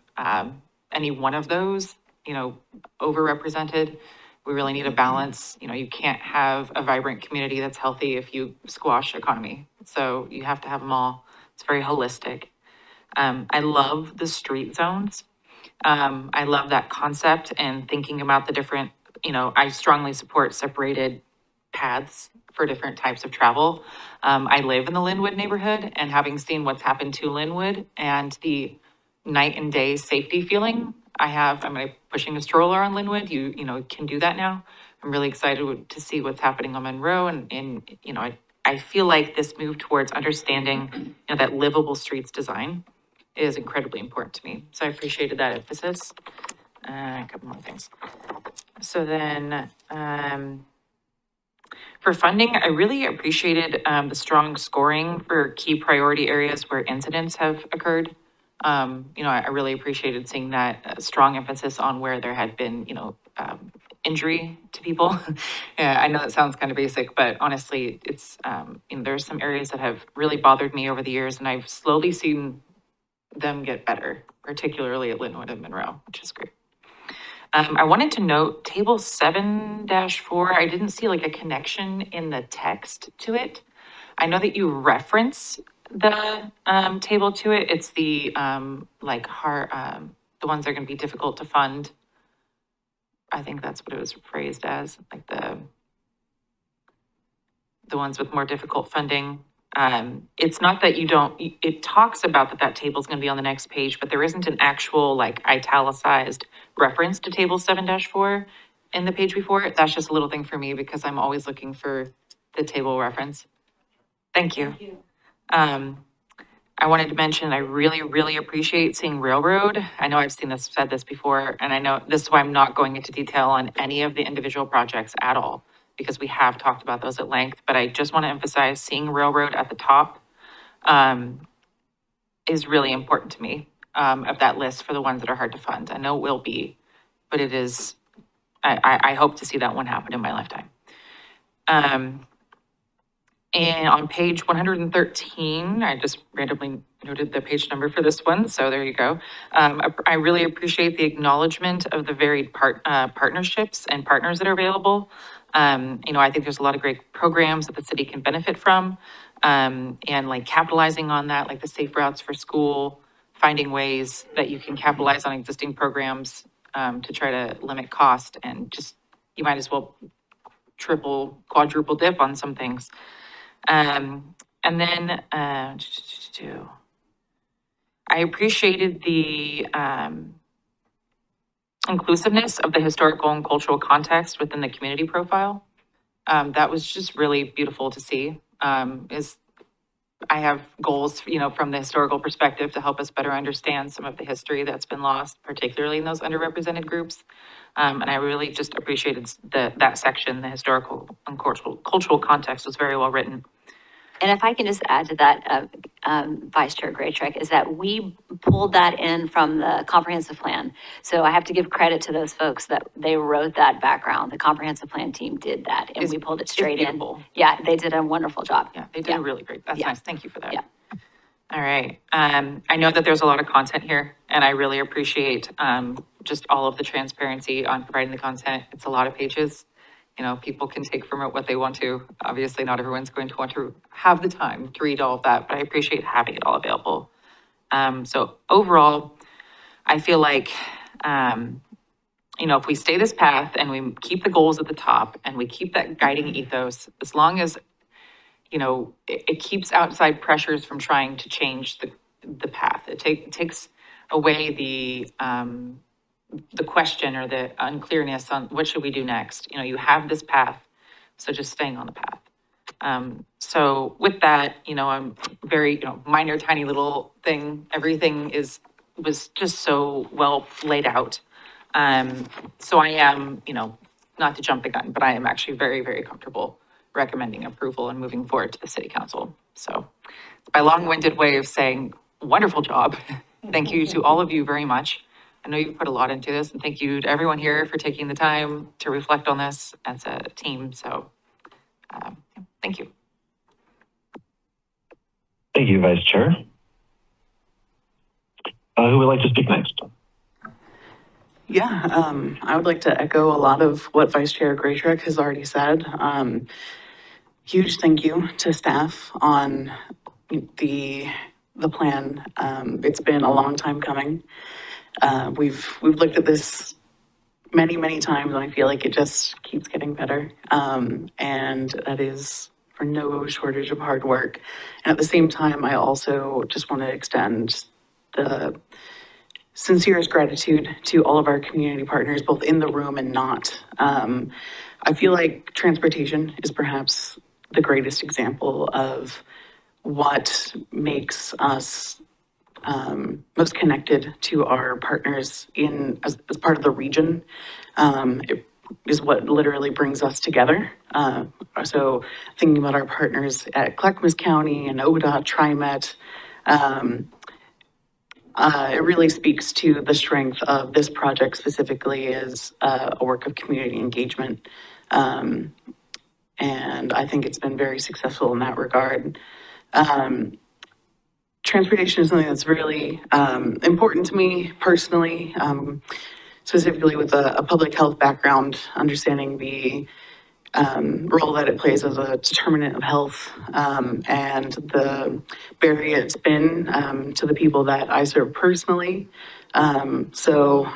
any one of those, overrepresented. We really need a balance. You can't have a vibrant community that's healthy if you squash economy. So you have to have them all. It's very holistic. I love the street zones. I love that concept and thinking about the different, I strongly support separated paths for different types of travel. I live in the Linwood neighborhood, and having seen what's happened to Linwood and the night and day safety feeling I'm pushing a stroller on Linwood. You can do that now. I'm really excited to see what's happening on Monroe. And I feel like this move towards understanding, that livable streets design is incredibly important to me. So I appreciated that emphasis. A couple more things. So then, for funding, I really appreciated the strong scoring for key priority areas where incidents have occurred. I really appreciated seeing that strong emphasis on where there had been, injury to people. Yeah, I know that sounds kind of basic, but honestly, it's, there's some areas that have really bothered me over the years, and I've slowly seen them get better, particularly at Linwood and Monroe, which is great. I wanted to note table 7-4, I didn't see like a connection in the text to it. I know that you reference the table to it. It's the the ones that are going to be difficult to fund. I think that's what it was phrased as, like the ones with more difficult funding. It's not that you don't, it talks about that table is going to be on the next page, but there isn't an actual like italicized reference to table 7-4 in the page before it. That's just a little thing for me because I'm always looking for the table reference. Thank you. I wanted to mention, I really, really appreciate seeing railroad. I know I've said this before, and I know this is why I'm not going into detail on any of the individual projects at all, because we have talked about those at length, but I just want to emphasize seeing railroad at the top is really important to me of that list for the ones that are hard to fund. I know it will be, but it is, I hope to see that one happen in my lifetime. And on page 113, I just randomly noted the page number for this one, so there you go. I really appreciate the acknowledgement of the varied partnerships and partners that are available. I think there's a lot of great programs that the city can benefit from, and like capitalizing on that, like the safe routes for school, finding ways that you can capitalize on existing programs to try to limit cost, and just, you might as well triple, quadruple dip on some things. And then I appreciated the inclusiveness of the historical and cultural context within the community profile. That was just really beautiful to see. I have goals, from the historical perspective to help us better understand some of the history that's been lost, particularly in those underrepresented groups. And I really just appreciated that section. The historical and cultural context was very well written. And if I can just add to that, Vice Chair Graytrick, is that we pulled that in from the comprehensive plan. So I have to give credit to those folks that they wrote that background. The comprehensive plan team did that, and we pulled it straight in. Yeah, they did a wonderful job. Yeah, they did a really great. That's nice. Thank you for that. Yeah. All right. I know that there's a lot of content here, and I really appreciate just all of the transparency on providing the content. It's a lot of pages. People can take from it what they want to. Obviously, not everyone's going to want to have the time to read all of that, but I appreciate having it all available. So overall, I feel like you know, if we stay this path and we keep the goals at the top and we keep that guiding ethos, as long as, you know, it keeps outside pressures from trying to change the path. It takes away the question or the unclearness on what should we do next. You know, you have this path, so just staying on the path. So with that, you know, I'm very, you know, minor, tiny little thing, everything was just so well laid out. So I am, you know, not to jump the gun, but I am actually very, very comfortable recommending approval and moving forward to the city council. So it's my long-winded way of saying, wonderful job. Thank you to all of you very much. I know you've put a lot into this, and thank you to everyone here for taking the time to reflect on this as a team. So thank you. Thank you, Vice Chair. Who would like to speak next? Yeah, I would like to echo a lot of what Vice Chair Graytrick has already said. Huge thank you to staff on the plan. It's been a long time coming. We've looked at this many times, and I feel like it just keeps getting better. And that is for no shortage of hard work. And at the same time, I also just want to extend the sincerest gratitude to all of our community partners, both in the room and not. I feel like transportation is perhaps the greatest example of what makes us most connected to our partners as part of the region. It is what literally brings us together. So thinking about our partners at Clackamas County and ODOT, TriMet, it really speaks to the strength of this project specifically as a work of community engagement. And I think it's been very successful in that regard. Transportation is something that's really important to me personally, specifically with a public health background, understanding the role that it plays as a determinant of health, and the barrier it's been to the people that I serve personally. So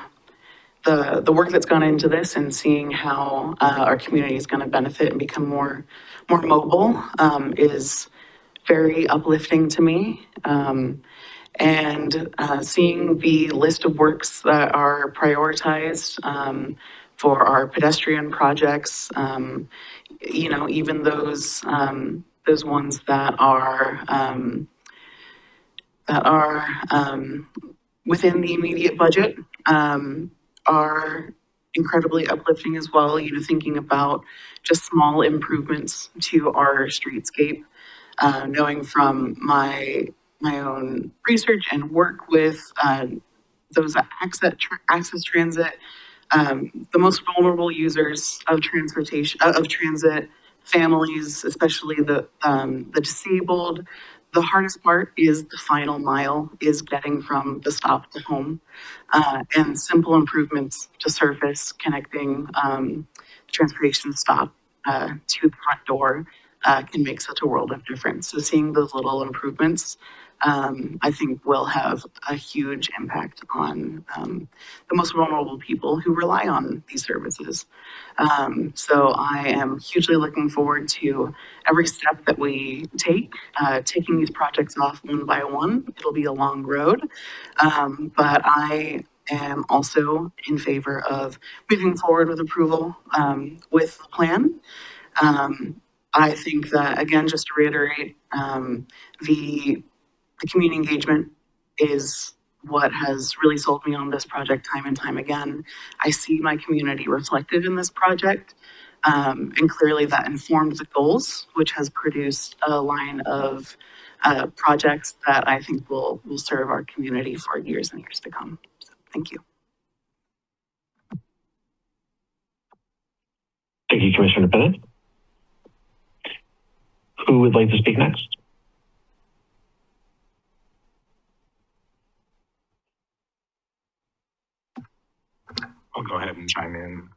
the work that's gone into this and seeing how our community is going to benefit and become more mobile is very uplifting to me. And seeing the list of works that are prioritized for our pedestrian projects, you know, even those ones that are within the immediate budget are incredibly uplifting as well. You know, thinking about just small improvements to our streetscape, knowing from my own research and work with those that access transit, the most vulnerable users of transit, families, especially the disabled. The hardest part is the final mile, is getting from the stop to home, and simple improvements to surface connecting the transportation stop to the front door can make such a world of difference. So seeing those little improvements, I think will have a huge impact on the most vulnerable people who rely on these services. So I am hugely looking forward to every step that we take, taking these projects off one by one. It'll be a long road, but I am also in favor of moving forward with approval with the plan. I think that, again, just to reiterate, the community engagement is what has really sold me on this project time and time again. I see my community reflected in this project, and clearly that informed the goals, which has produced a line of projects that I think will serve our community for years and years to come. So, thank you. Thank you, Commissioner Bennett. Who would like to speak next? I'll go ahead and chime in.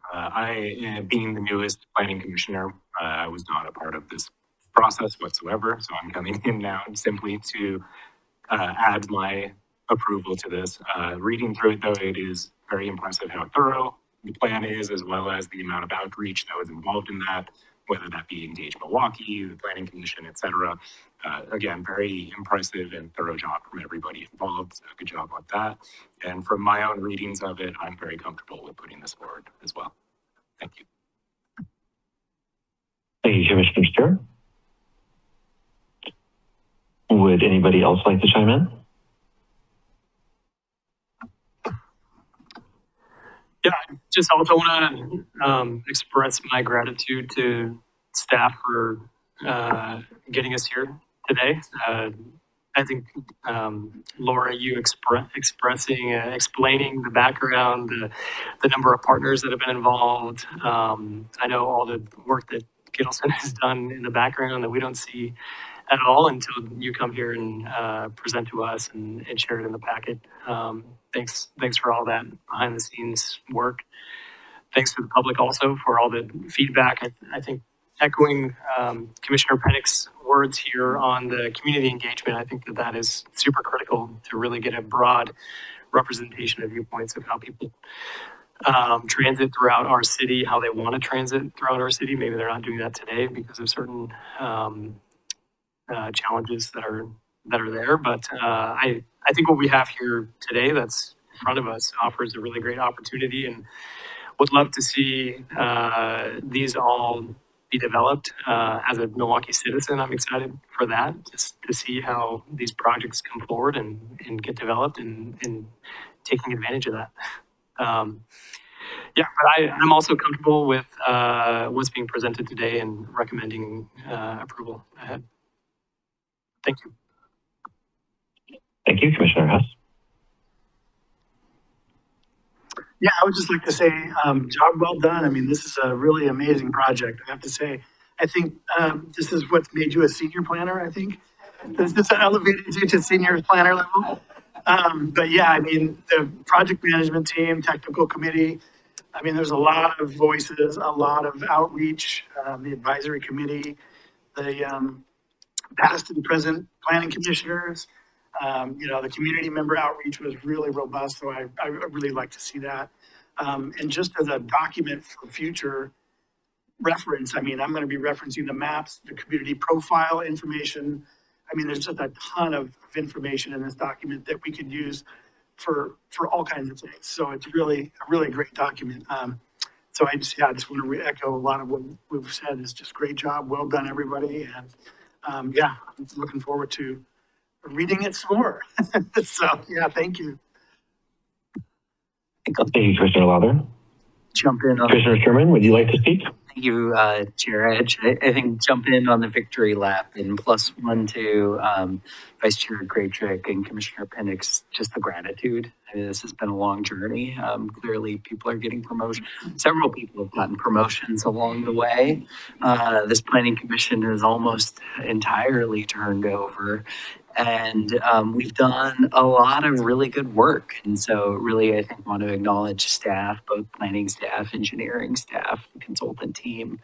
Being the newest planning commissioner, I was not a part of this process whatsoever, so I'm coming in now simply to add my approval to this. Reading through it, though, it is very impressive how thorough the plan is, as well as the amount of outreach that was involved in that, whether that be Engage Milwaukie, the Planning Commission, et cetera. Again, very impressive and thorough job from everybody involved. So good job on that. And from my own readings of it, I'm very comfortable with putting this forward as well. Thank you. Thank you, Commissioner Stewart. Would anybody else like to chime in? Yeah, I just also want to express my gratitude to staff for getting us here today. I think, Laura, you explaining the background, the number of partners that have been involved. I know all the work that Kittleson has done in the background that we don't see at all until you come here and present to us and share it in the packet. Thanks for all that behind the scenes work. Thanks to the public also for all the feedback. I think echoing Commissioner Pennick's words here on the community engagement, I think that is super critical to really get a broad representation of viewpoints of how people transit throughout our city, how they want to transit throughout our city. Maybe they're not doing that today because of certain challenges that are there. But I think what we have here today that's in front of us offers a really great opportunity, and would love to see these all be developed. As a Milwaukee citizen, I'm excited for that, just to see how these projects come forward and get developed and taking advantage of that. Yeah, but I'm also comfortable with what's being presented today and recommending approval ahead. Thank you. Thank you, Commissioner Hess. Yeah, I would just like to say, job well done. I mean, this is a really amazing project, I have to say. I think this is what's made you a senior planner, I think. This elevated you to senior planner level. But yeah, I mean, the project management team, technical committee, I mean, there's a lot of voices, a lot of outreach, the advisory committee, the past and present planning commissioners. You know, the community member outreach was really robust, so I really like to see that. And just as a document for future reference, I mean, I'm going to be referencing the maps, the community profile information. I mean, there's just a ton of information in this document that we could use for all kinds of things. So it's really a really great document. So I just want to re-echo a lot of what we've said. Is just great job, well done, everybody. And yeah, I'm looking forward to reading it some more. So yeah, thank you. Thank you, Commissioner Lowther. Jump in on Commissioner Sherman, would you like to speak? Thank you, Chair Edge. I think jump in on the victory lap and +1 to Vice Chair Graytrick and Commissioner Pennick's, just the gratitude. I mean, this has been a long journey. Clearly people are getting promotion. Several people have gotten promotions along the way. This planning commission is almost entirely turned over. And we've done a lot of really good work. And so really, I think, want to acknowledge staff, both planning staff, engineering staff, consultant team.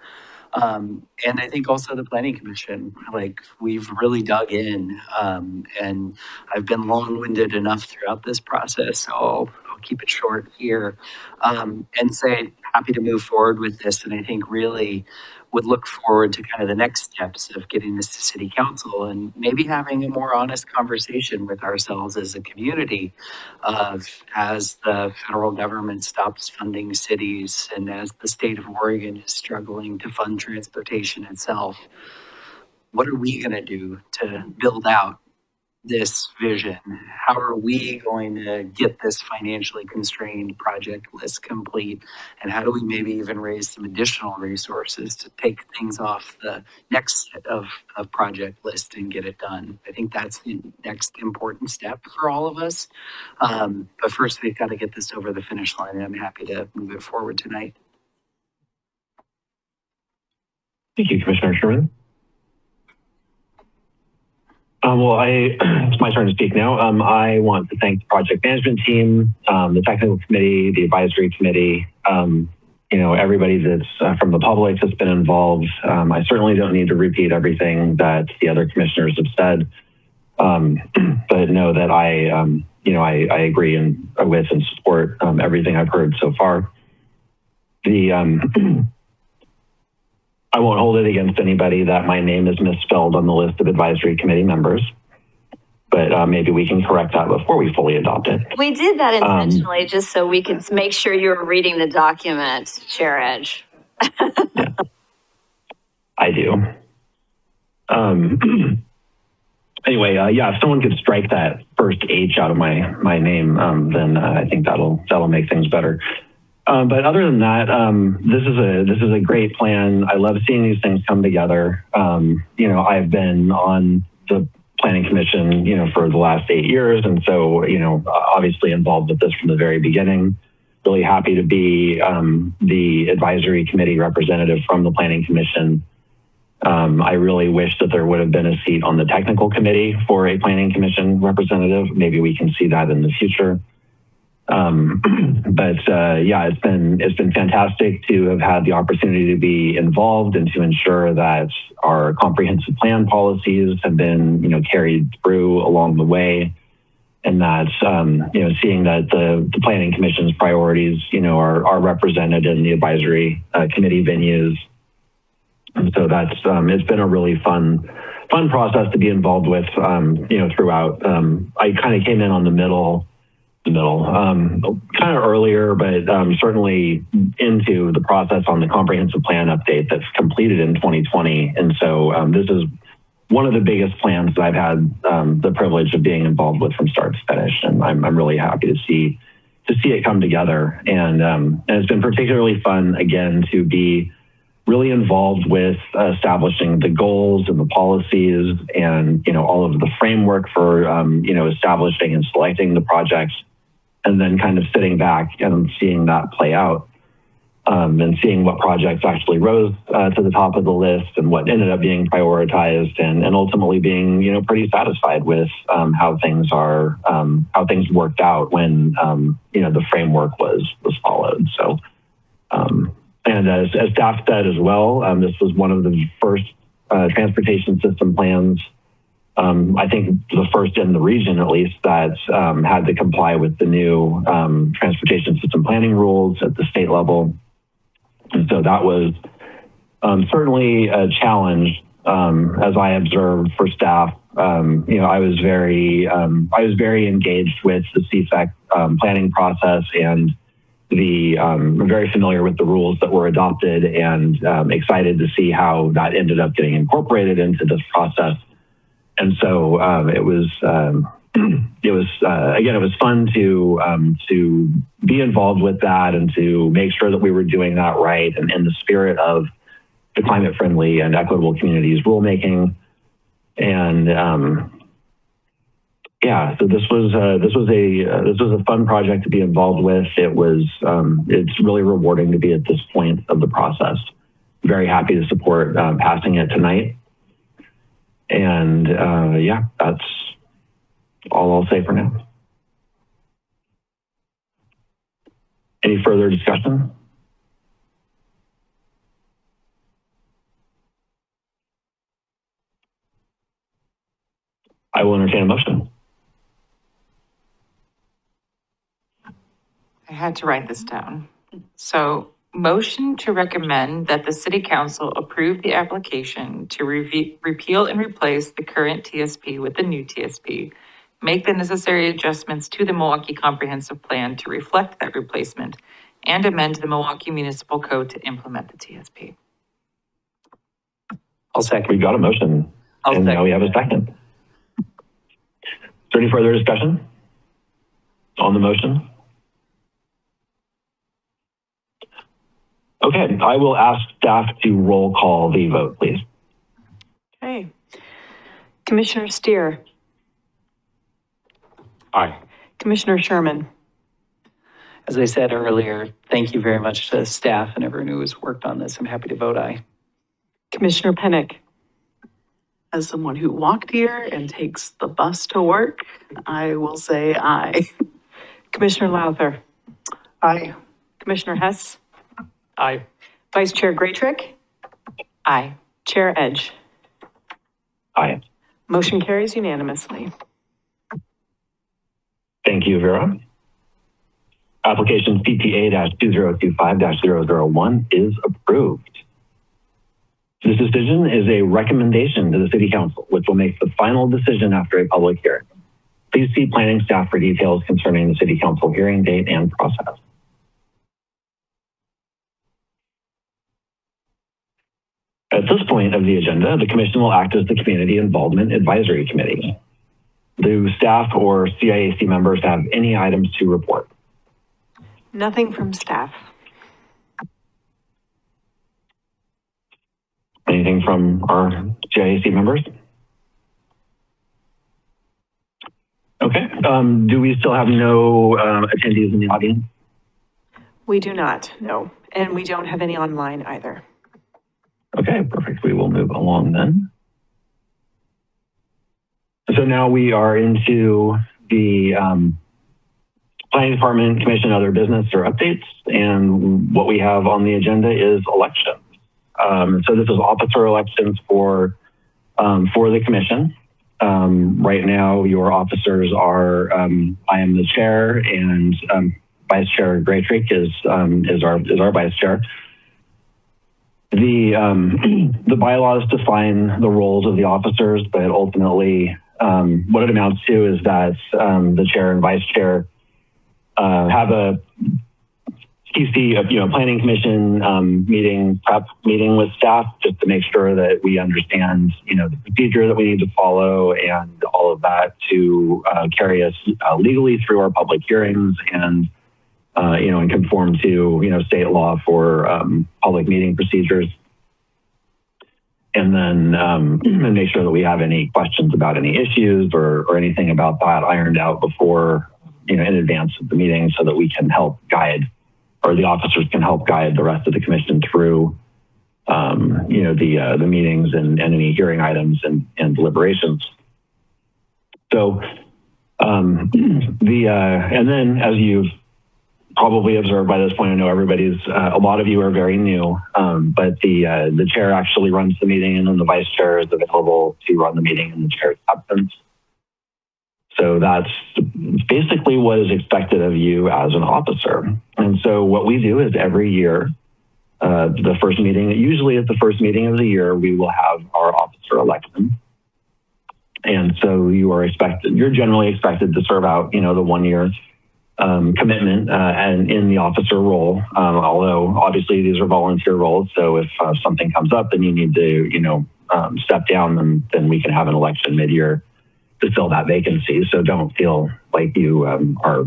And I think also the planning commission, like we've really dug in, and I've been long-winded enough throughout this process. So I'll keep it short here, and say happy to move forward with this. And I think really would look forward to kind of the next steps of getting this to city council and maybe having a more honest conversation with ourselves as a community of, as the federal government stops funding cities and as the state of Oregon is struggling to fund transportation itself, what are we going to do to build out this vision? How are we going to get this financially constrained project list complete? And how do we maybe even raise some additional resources to take things off the next set of project list and get it done? I think that's the next important step for all of us. But first we've got to get this over the finish line, and I'm happy to move it forward tonight. Thank you, Commissioner Sherman. Well, it's my turn to speak now. I want to thank the project management team, the technical committee, the advisory committee, you know, everybody that's from the public that's been involved. I certainly don't need to repeat everything that the other commissioners have said, but know that I agree with and support everything I've heard so far. I won't hold it against anybody that my name is misspelled on the list of advisory committee members, but maybe we can correct that before we fully adopt it. We did that intentionally just so we could make sure you were reading the document, Chair Edge. Yeah, I do. Anyway, yeah, if someone could strike that first H out of my name, then I think that'll make things better. But other than that, this is a great plan. I love seeing these things come together. You know, I've been on the Planning Commission, you know, for the last 8 years, and so, you know, obviously involved with this from the very beginning. Really happy to be the advisory committee representative from the Planning Commission. I really wish that there would have been a seat on the technical committee for a Planning Commission representative. Maybe we can see that in the future. Yeah, it's been fantastic to have had the opportunity to be involved and to ensure that our comprehensive plan policies have been, you know, carried through along the way, and that you know, seeing that the Planning Commission's priorities, you know, are represented in the advisory committee venues. And so that's it's been a really fun process to be involved with, you know, throughout. I kind of came in on the middle, kind of earlier, but certainly into the process on the comprehensive plan update that's completed in 2020. And so this is one of the biggest plans that I've had the privilege of being involved with from start to finish. And I'm really happy to see it come together. And it's been particularly fun, again, to be really involved with establishing the goals and the policies and, you know, all of the framework for, you know, establishing and selecting the projects, and then kind of sitting back and seeing that play out, and seeing what projects actually rose to the top of the list and what ended up being prioritized, and ultimately being, you know, pretty satisfied with how things worked out when, you know, the framework was followed. So, and as staff said as well, this was one of the first transportation system plans, I think the first in the region, at least, that had to comply with the new transportation system planning rules at the state level. And so that was certainly a challenge, as I observed for staff. You know, I was very engaged with the CIAC planning process, and I'm very familiar with the rules that were adopted, and excited to see how that ended up getting incorporated into this process. And so it was fun to be involved with that and to make sure that we were doing that right and in the spirit of the climate friendly and equitable communities rulemaking. And yeah, so this was a fun project to be involved with. It's really rewarding to be at this point of the process. Very happy to support passing it tonight. And yeah, that's all I'll say for now. Any further discussion? I will entertain a motion. I had to write this down. So, motion to recommend that the City Council approve the application to repeal and replace the current TSP with the new TSP, make the necessary adjustments to the Milwaukie Comprehensive Plan to reflect that replacement, and amend the Milwaukie Municipal Code to implement the TSP. I'll second. We've got a motion, and now we have a second. Is there any further discussion on the motion? Okay, I will ask staff to roll call the vote, please. Okay. Commissioner Steer. Aye. Commissioner Sherman. As I said earlier, thank you very much to staff and everyone who has worked on this. I'm happy to vote aye. Commissioner Pennick. As someone who walked here and takes the bus to work, I will say aye. Commissioner Lowther. Aye. Commissioner Hess. Aye. Vice Chair Graytrick. Aye. Chair Edge. Aye. Motion carries unanimously. Thank you, Vera. Application CPA-2025-001 is approved. This decision is a recommendation to the City Council, which will make the final decision after a public hearing. Please see planning staff for details concerning the City Council hearing date and process. At this point of the agenda, the Commission will act as the Community Involvement Advisory Committee. Do staff or CIAC members have any items to report? Nothing from staff. Anything from our CIAC members? Okay, do we still have no attendees in the audience? We do not, no. And we don't have any online either. Okay, perfect. We will move along then. So now we are into the Planning Department, Commission, other business or updates. And what we have on the agenda is elections. So this is officer elections for the Commission. Right now, your officers are, I am the chair, and Vice Chair Graytrick is our Vice Chair. The bylaws define the roles of the officers, but ultimately, what it amounts to is that the chair and vice chair have a PC, planning commission prep meeting with staff just to make sure that we understand, the procedure that we need to follow and all of that to carry us legally through our public hearings and and conform to, state law for public meeting procedures. And then and make sure that we have any questions about any issues or anything about that ironed out before, in advance of the meeting so that we can help guide, or the officers can help guide the rest of the commission through, the meetings and any hearing items and deliberations. So, and then as you've probably observed by this point, I know a lot of you are very new, but the chair actually runs the meeting, and then the vice chair is available to run the meeting in the chair's absence. So that's basically what is expected of you as an officer. And so what we do is every year, the first meeting, usually at the first meeting of the year, we will have our officer election. And so you're generally expected to serve out, the 1 year commitment and in the officer role, although obviously these are volunteer roles. So if something comes up and you need to, step down, then we can have an election mid-year to fill that vacancy. So don't feel like you are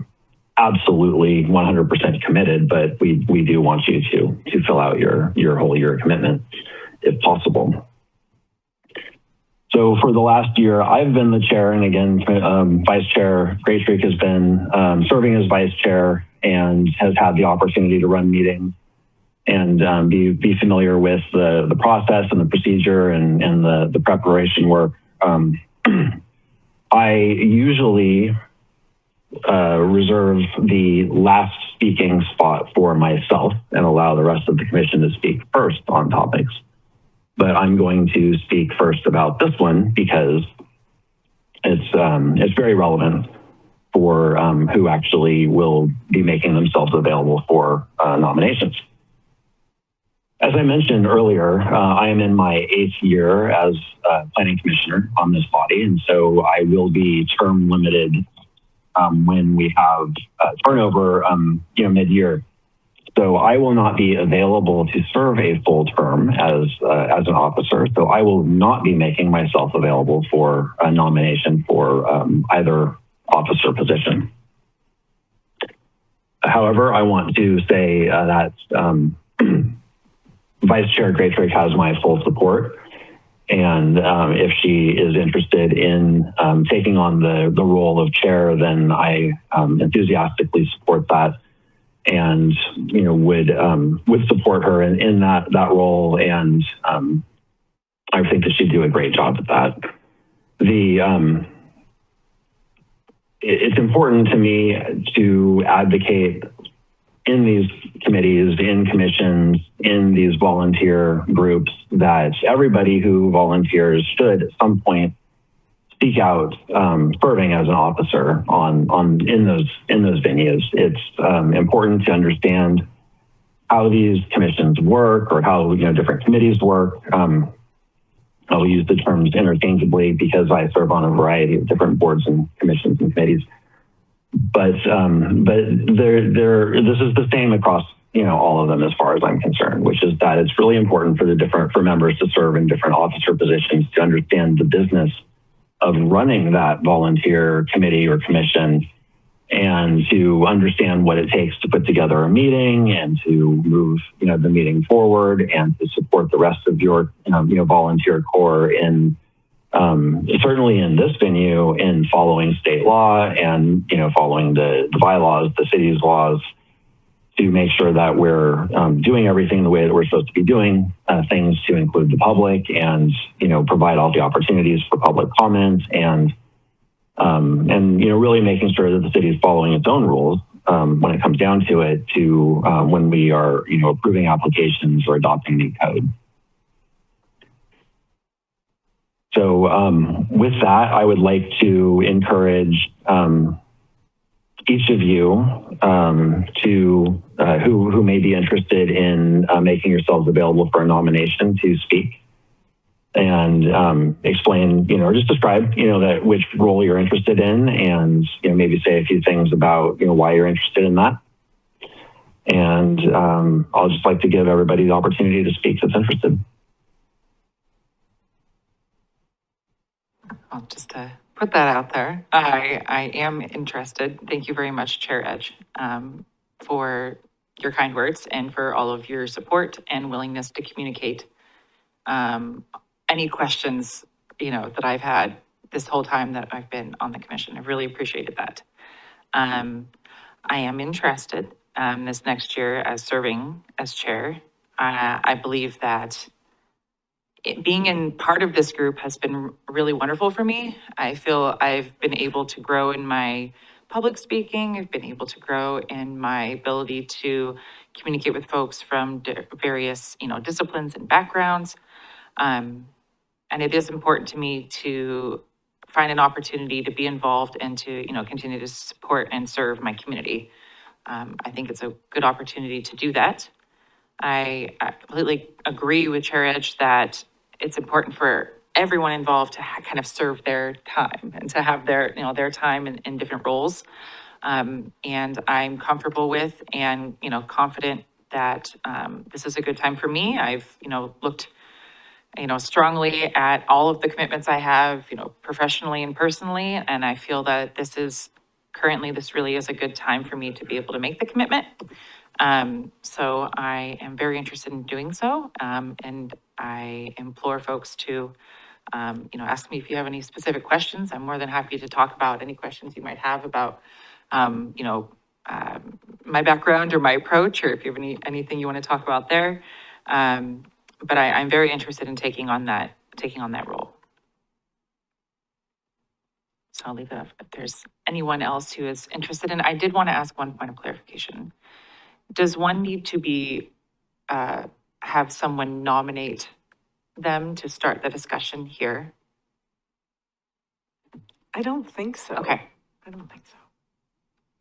absolutely 100% committed, but we do want you to fill out your whole year commitment if possible. So for the last year, I've been the chair, and again, Vice Chair Graytrick has been serving as vice chair and has had the opportunity to run meetings and be familiar with the process and the procedure and the preparation work. I usually reserve the last speaking spot for myself and allow the rest of the commission to speak first on topics. But I'm going to speak first about this one because it's very relevant for who actually will be making themselves available for nominations. As I mentioned earlier, I am in my 8th year as planning commissioner on this body, and so I will be term limited when we have turnover, mid-year. So I will not be available to serve a full term as an officer. So I will not be making myself available for a nomination for either officer position. However, I want to say that Vice Chair Graytrick has my full support. And if she is interested in taking on the role of chair, then I enthusiastically support that. And would support her in that role, and I think that she'd do a great job at that. It's important to me to advocate in these committees, in commissions, in these volunteer groups that everybody who volunteers should at some point seek out serving as an officer in those venues. It's important to understand how these commissions work, or how different committees work. I'll use the terms interchangeably because I serve on a variety of different boards and commissions and committees. But this is the same across all of them as far as I'm concerned, which is that it's really important for members to serve in different officer positions to understand the business of running that volunteer committee or commission, and to understand what it takes to put together a meeting and to move the meeting forward, and to support the rest of your volunteer corps in certainly in this venue in following state law and following the bylaws, the city's laws, to make sure that we're doing everything the way that we're supposed to be doing things, to include the public, and provide all the opportunities for public comment, and really making sure that the city is following its own rules when it comes down to it, to when we are approving applications or adopting new code. So with that, I would like to encourage each of you to who may be interested in making yourselves available for a nomination to speak and explain, or just describe, which role you're interested in, and maybe say a few things about why you're interested in that. And I'll just like to give everybody the opportunity to speak that's interested. I'll just put that out there. I am interested. Thank you very much, Chair Edge, for your kind words and for all of your support and willingness to communicate any questions, that I've had this whole time that I've been on the commission. I've really appreciated that. I am interested this next year as serving as chair. I believe that being in part of this group has been really wonderful for me. I feel I've been able to grow in my public speaking. I've been able to grow in my ability to communicate with folks from various, disciplines and backgrounds. And it is important to me to find an opportunity to be involved and to, continue to support and serve my community. I think it's a good opportunity to do that. I completely agree with Chair Edge that it's important for everyone involved to kind of serve their time and to have their, their time in different roles. And I'm comfortable with and, confident that this is a good time for me. I've, looked, strongly at all of the commitments I have, professionally and personally. And I feel that this really is a good time for me to be able to make the commitment. So I am very interested in doing so. And I implore folks to, ask me if you have any specific questions. I'm more than happy to talk about any questions you might have about, my background or my approach, or if you have anything you want to talk about there. But I'm very interested in taking on that role. So I'll leave it up if there's anyone else who is interested. And I did want to ask one point of clarification. Does one need to be, have someone nominate them to start the discussion here? I don't think so. Okay. I don't think so.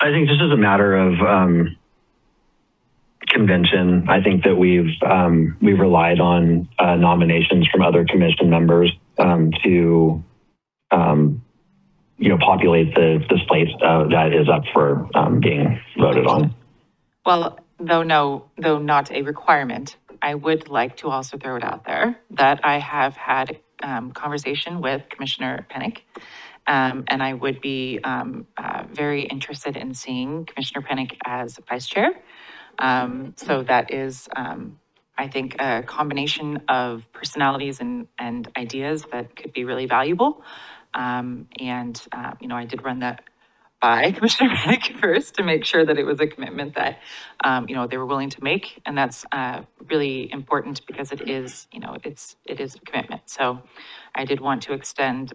I think this is a matter of convention. I think that we've relied on nominations from other commission members to populate the slate that is up for being voted on. Well, though not a requirement, I would like to also throw it out there that I have had conversation with Commissioner Pennick, and I would be very interested in seeing Commissioner Pennick as vice chair. So that is, I think, a combination of personalities and ideas that could be really valuable. I did run that by Commissioner Pennick first to make sure that it was a commitment that, they were willing to make. And that's really important because it is, it is a commitment. So I did want to extend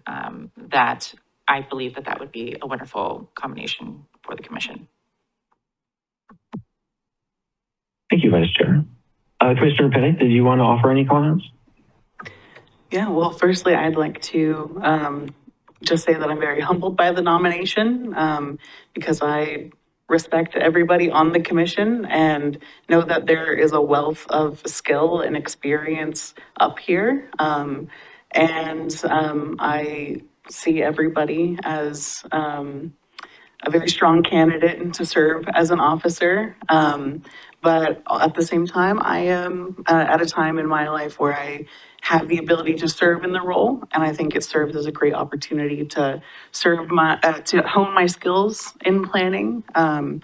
that. I believe that would be a wonderful combination for the commission. Thank you, Vice Chair. Commissioner Pennick, did you want to offer any comments? Yeah, well, firstly, I'd like to just say that I'm very humbled by the nomination, because I respect everybody on the commission and know that there is a wealth of skill and experience up here. I see everybody as a very strong candidate to serve as an officer. But at the same time, I am at a time in my life where I have the ability to serve in the role, and I think it serves as a great opportunity to serve to hone my skills in planning. My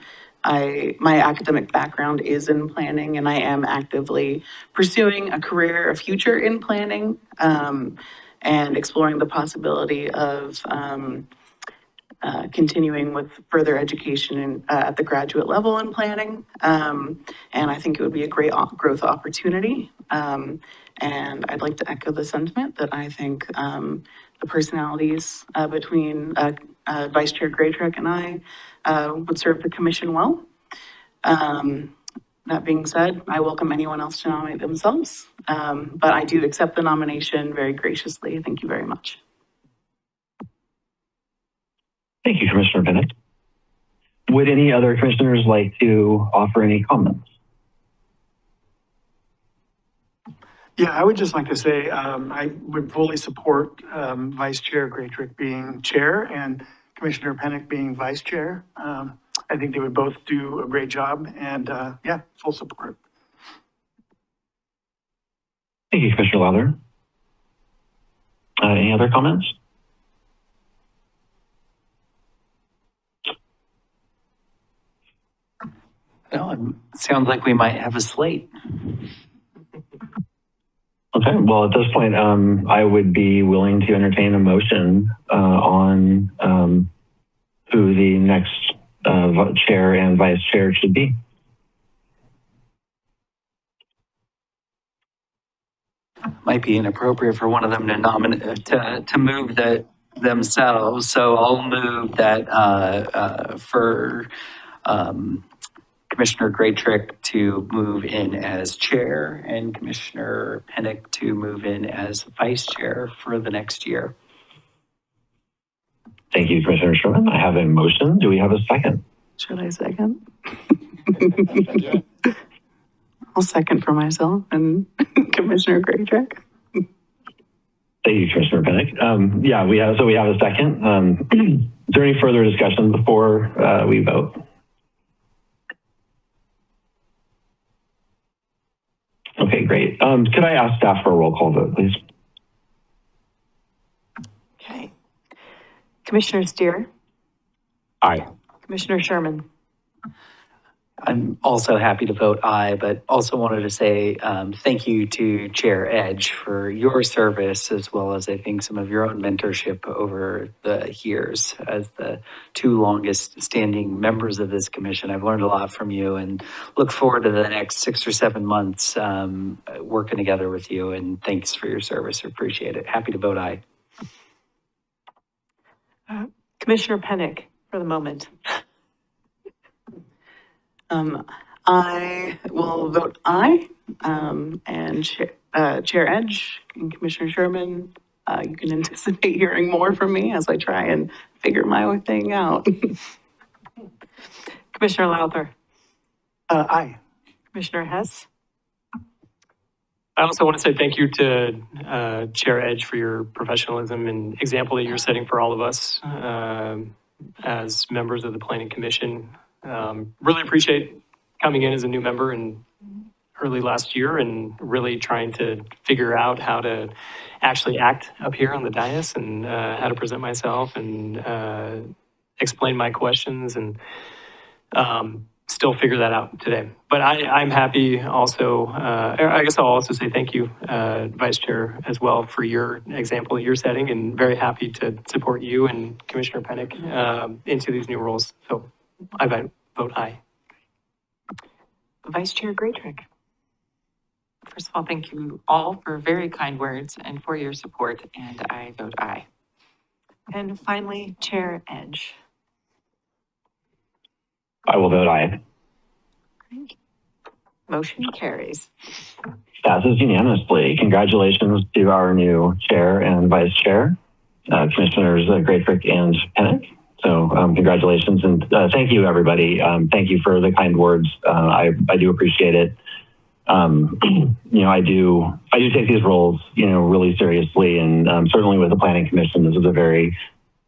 academic background is in planning, and I am actively pursuing a career, a future in planning, and exploring the possibility of continuing with further education at the graduate level in planning. And I think it would be a great growth opportunity. And I'd like to echo the sentiment that I think the personalities between Vice Chair Graytrick and I would serve the commission well. That being said, I welcome anyone else to nominate themselves, but I do accept the nomination very graciously. Thank you very much. Thank you, Commissioner Bennett. Would any other commissioners like to offer any comments? Yeah, I would just like to say I would fully support Vice Chair Graytrick being chair and Commissioner Pennick being vice chair. I think they would both do a great job, and yeah, full support. Thank you, Commissioner Lowther. Any other comments? No, it sounds like we might have a slate. Okay, well, at this point, I would be willing to entertain a motion on who the next chair and vice chair should be. Might be inappropriate for one of them to nominate, to move that themselves. So I'll move that for Commissioner Graytrick to move in as chair and Commissioner Pennick to move in as vice chair for the next year. Thank you, Commissioner Sherman. I have a motion. Do we have a second? Should I second? I'll second for myself and Commissioner Graytrick. Thank you, Commissioner Pennick. Yeah, we have a second. Is there any further discussion before we vote? Okay, great. Could I ask staff for a roll call vote, please? Okay. Commissioner Steer? Aye. Commissioner Sherman? I'm also happy to vote aye, but also wanted to say thank you to Chair Edge for your service, as well as I think some of your own mentorship over the years as the two longest standing members of this commission. I've learned a lot from you and look forward to the next 6 or 7 months working together with you, and thanks for your service. Appreciate it. Happy to vote aye. Commissioner Pennick for the moment. I will vote aye, and Chair Edge and Commissioner Sherman, you can anticipate hearing more from me as I try and figure my thing out. Commissioner Lowther? Aye. Commissioner Hess? I also want to say thank you to Chair Edge for your professionalism and example that you're setting for all of us as members of the Planning Commission. Really appreciate coming in as a new member in early last year and really trying to figure out how to actually act up here on the dais and how to present myself and explain my questions, and still figure that out today. But I'm happy also, I guess I'll also say thank you, Vice Chair, as well, for your example that you're setting, and very happy to support you and Commissioner Pennick into these new roles. So I vote aye. Vice Chair Graytrick? First of all, thank you all for very kind words and for your support, and I vote aye. And finally, Chair Edge. I will vote aye. Great. Motion carries. Passes unanimously. Congratulations to our new chair and vice chair. Commissioners Graytrick and Pennick. So congratulations and thank you, everybody. Thank you for the kind words. I do appreciate it. You know, I do take these roles, you know, really seriously, and certainly with the Planning Commission, this is a very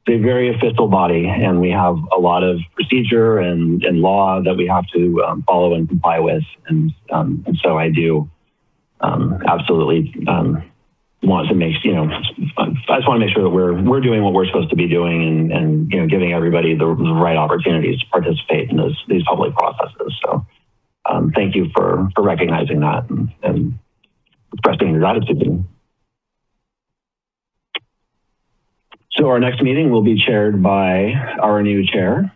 official body, and we have a lot of procedure and law that we have to follow and comply with, and so I do absolutely want to make, you know, I just want to make sure that we're doing what we're supposed to be doing, and you know, giving everybody the right opportunities to participate in these public processes. So thank you for recognizing that and expressing your gratitude. So our next meeting will be chaired by our new chair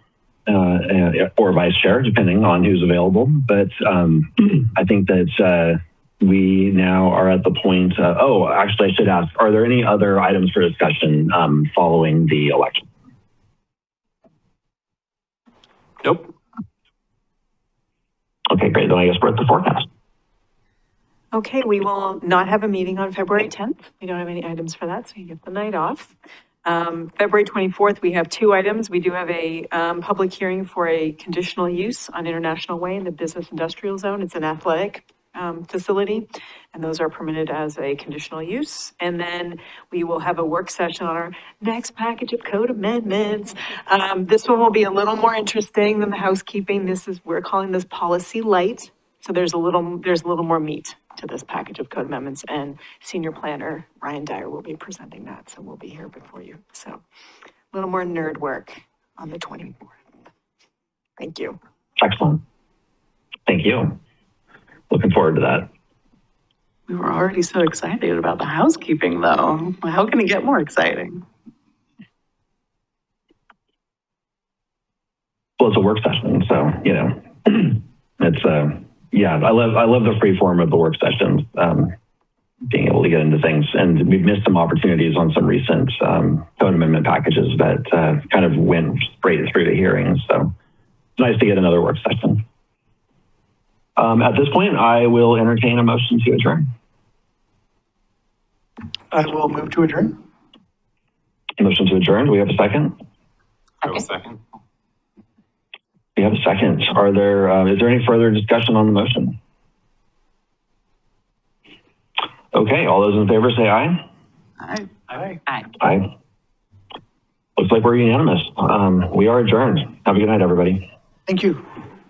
or vice chair, depending on who's available. But I think that we now are at the point, oh, actually I should ask, are there any other items for discussion following the election? Nope. Okay, great. Then I guess we're at the forecast. Okay, we will not have a meeting on February 10th. We don't have any items for that, so you get the night off. February 24th, we have 2 items. We do have a public hearing for a conditional use on International Way in the business industrial zone. It's an athletic facility, and those are permitted as a conditional use. And then we will have a work session on our next package of code amendments. This one will be a little more interesting than the housekeeping. We're calling this policy light. So there's a little more meat to this package of code amendments, and senior planner Ryan Dyer will be presenting that. So we'll be here before you. So a little more nerd work on the 24th. Thank you. Excellent. Thank you. Looking forward to that. We were already so excited about the housekeeping, though. How can it get more exciting? Well, it's a work session, so, you know, it's, yeah, I love the free form of the work sessions, being able to get into things. And we've missed some opportunities on some recent code amendment packages that kind of went straight through the hearings. So it's nice to get another work session. At this point, I will entertain a motion to adjourn. I will move to adjourn. Motion to adjourn. Do we have a second? I will second. We have a second. Is there any further discussion on the motion? Okay, all those in favor say aye. Aye. Aye. Aye. Looks like we're unanimous. We are adjourned. Have a good night, everybody. Thank you.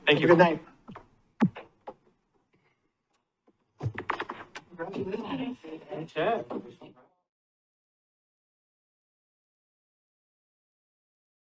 Thank you. Good night. Good job.